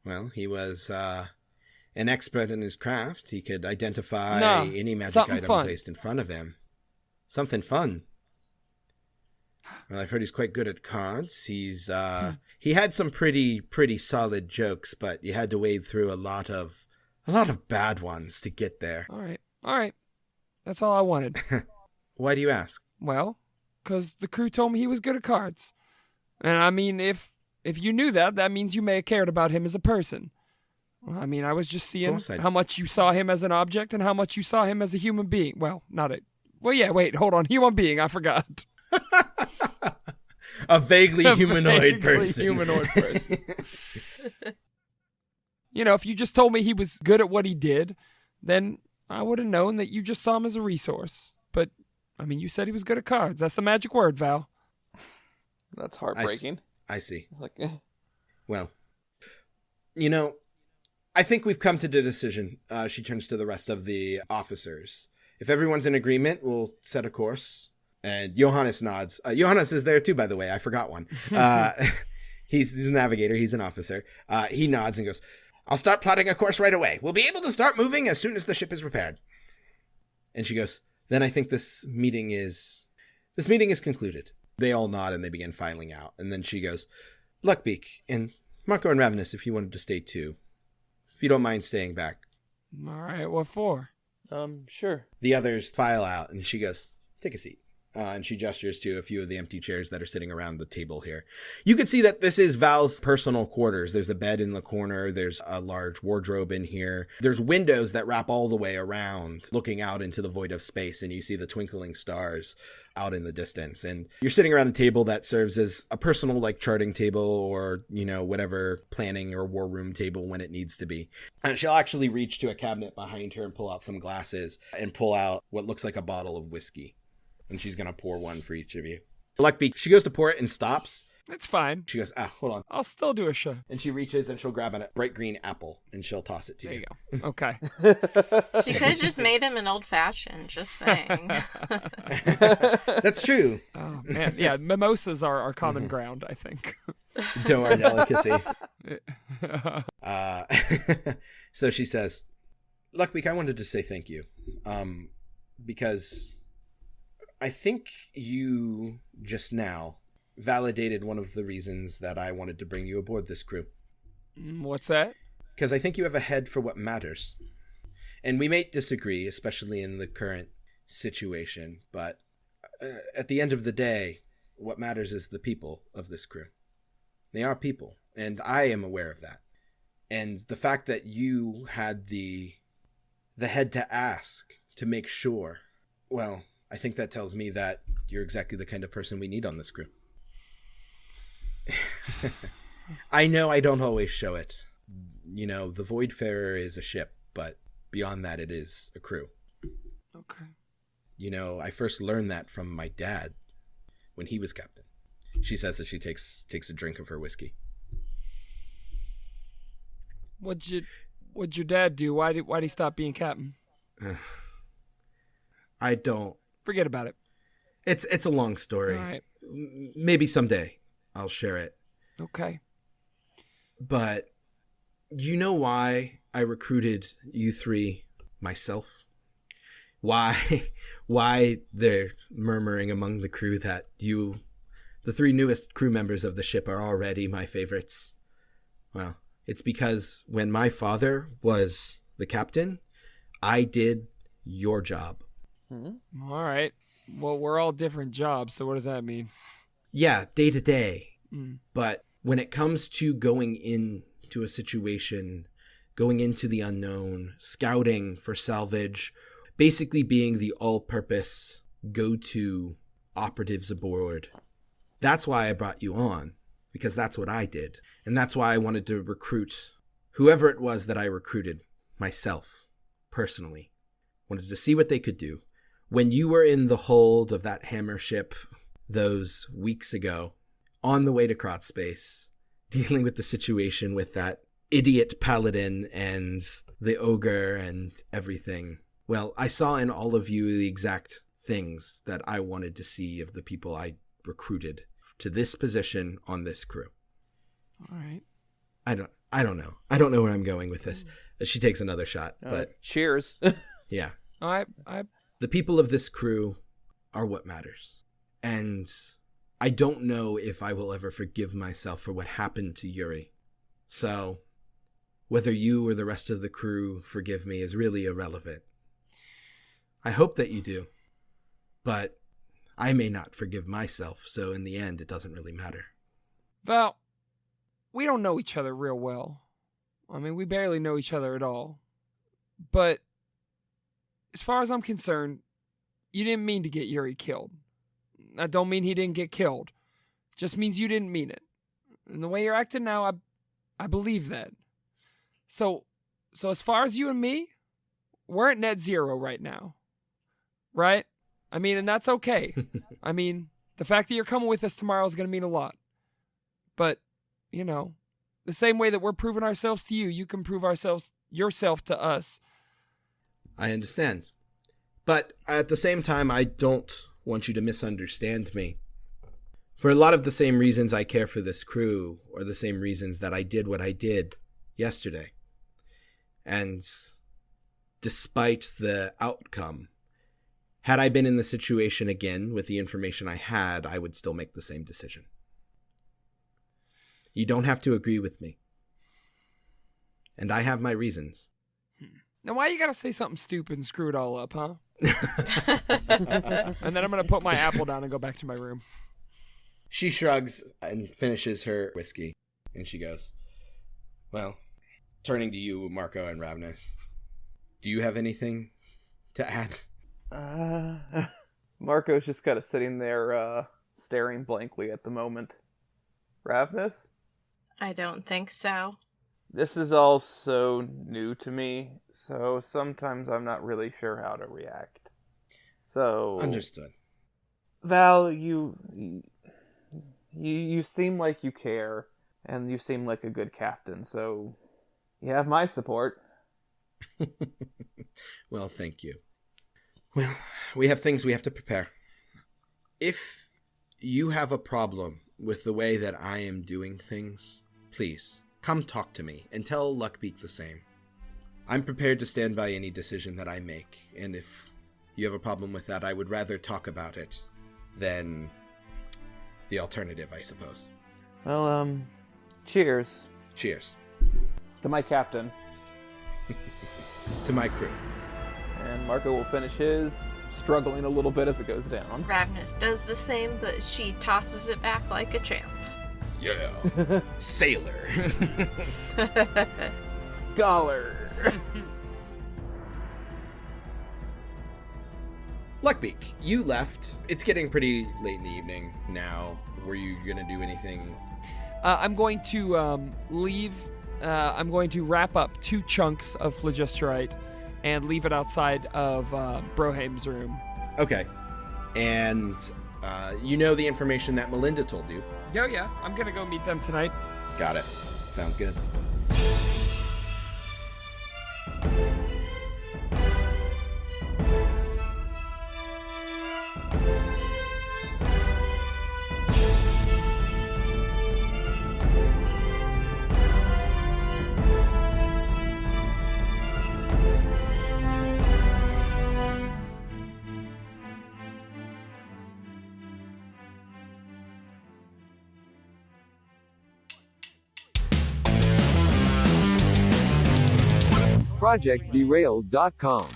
Well, he was an expert in his craft. He could identify any magic item placed in front of him. Something fun. Well, I've heard he's quite good at cards. He's he had some pretty solid jokes, but you had to wade through a lot of bad ones to get there. All right. That's all I wanted. Why do you ask? Well, because the crew told me he was good at cards. And I mean, if you knew that means you may have cared about him as a person. Well, I mean, I was just seeing how much you saw him as an object and how much you saw him as a human being. Well, hold on. Human being, I forgot. A vaguely humanoid person. Humanoid person. You know, if you just told me he was good at what he did, then I would have known that you just saw him as a resource. But, I mean, you said he was good at cards. That's the magic word, Val. That's heartbreaking. I see. Like, Well, you know, I think we've come to the decision. She turns to the rest of the officers. If everyone's in agreement, we'll set a course. And Johannes nods. Johannes is there too, by the way. I forgot one. He's a navigator. He's an officer. He nods and goes, I'll start plotting a course right away. We'll be able to start moving as soon as the ship is repaired. And she goes, then I think this meeting is concluded. They all nod and they begin filing out. And then she goes, Luckbeak and Marco and Rav'nys, if you wanted to stay too. If you don't mind staying back. All right, what for? sure. The others file out and she goes, take a seat. And she gestures to a few of the empty chairs that are sitting around the table here. You can see that this is Val's personal quarters. There's a bed in the corner. There's a large wardrobe in here. There's windows that wrap all the way around, looking out into the void of space, and you see the twinkling stars out in the distance. And you're sitting around a table that serves as a personal, like, charting table or, whatever planning or war room table when it needs to be. And she'll actually reach to a cabinet behind her and pull out some glasses and pull out what looks like a bottle of whiskey. And she's going to pour one for each of you. Luckbeak, she goes to pour it and stops. It's fine. She goes, hold on. I'll still do a show. And she reaches and she'll grab a bright green apple and she'll toss it to you. There you go. Okay. She could have just made him an old-fashioned, just saying. That's true. Oh, man. Yeah, mimosas are our common ground, I think. Doar delicacy. So she says, Luckbeak, I wanted to say thank you. Because I think you just now validated one of the reasons that I wanted to bring you aboard this crew. What's that? Because I think you have a head for what matters. And we may disagree, especially in the current situation, but at the end of the day, what matters is the people of this crew. They are people, and I am aware of that. And the fact that you had the head to ask to make sure, well, I think that tells me that you're exactly the kind of person we need on this crew. I know I don't always show it. The Voidfarer is a ship, but beyond that, it is a crew. Okay. I first learned that from my dad when he was captain. She says that she takes a drink of her whiskey. What'd your dad do? Why'd he stop being captain? I don't. Forget about it. It's a long story. All right. Maybe someday I'll share it. Okay. But you know why I recruited you three myself? Why they're murmuring among the crew that the three newest crew members of the ship are already my favorites? Well, it's because when my father was the captain, I did your job. Mm-hmm. All right. Well, we're all different jobs, so what does that mean? Yeah, day to day. Mm. But when it comes to going into a situation, going into the unknown, scouting for salvage, basically being the all-purpose go-to operatives aboard, that's why I brought you on, because that's what I did. And that's why I wanted to recruit whoever it was that I recruited myself, personally. Wanted to see what they could do. When you were in the hold of that hammer ship those weeks ago, on the way to Kraatspace, dealing with the situation with that idiot paladin and the ogre and everything, well, I saw in all of you the exact things that I wanted to see of the people I recruited to this position on this crew. All right. I don't know. I don't know where I'm going with this. She takes another shot, but cheers. yeah. I The people of this crew are what matters. And I don't know if I will ever forgive myself for what happened to Yuri. So, whether you or the rest of the crew forgive me is really irrelevant. I hope that you do. But I may not forgive myself, so in the end, it doesn't really matter. Val, we don't know each other real well. I mean, we barely know each other at all. But as far as I'm concerned, you didn't mean to get Yuri killed. That don't mean he didn't get killed. It just means you didn't mean it. And the way you're acting now, I believe that. So as far as you and me, we're at net zero right now. Right? I mean, and that's okay. I mean, the fact that you're coming with us tomorrow is going to mean a lot. But, the same way that we're proving ourselves to you, you can prove yourself to us. I understand. But at the same time, I don't want you to misunderstand me. For a lot of the same reasons I care for this crew, or the same reasons that I did what I did yesterday. And despite the outcome, had I been in the situation again with the information I had, I would still make the same decision. You don't have to agree with me. And I have my reasons. Now, why you gotta say something stupid and screw it all up, huh? And then I'm going to put my apple down and go back to my room. She shrugs and finishes her whiskey, and she goes, well, turning to you, Marco and Rav'nys, do you have anything to add? Marco's just kind of sitting there, staring blankly at the moment. Rav'nys? I don't think so. This is all so new to me, so sometimes I'm not really sure how to react. So... Understood. Val, you seem like you care, and you seem like a good captain, so you have my support. Well, thank you. Well, we have things we have to prepare. If you have a problem with the way that I am doing things, please, come talk to me, and tell Luckbeak the same. I'm prepared to stand by any decision that I make, and if you have a problem with that, I would rather talk about it than the alternative, I suppose. Well, cheers. Cheers. To my captain. To my crew. And Marco will finish his, struggling a little bit as it goes down. Rav'nys does the same, but she tosses it back like a champ. Yeah. Sailor. Scholar. Luckbeak, you left. It's getting pretty late in the evening now. Were you going to do anything? I'm going to leave. I'm going to wrap up 2 chunks of phlogisterite and leave it outside of Broheim's room. Okay. And you know the information that Melinda told you. Yeah. I'm going to go meet them tonight. Got it. Sounds good. ProjectDerailed.com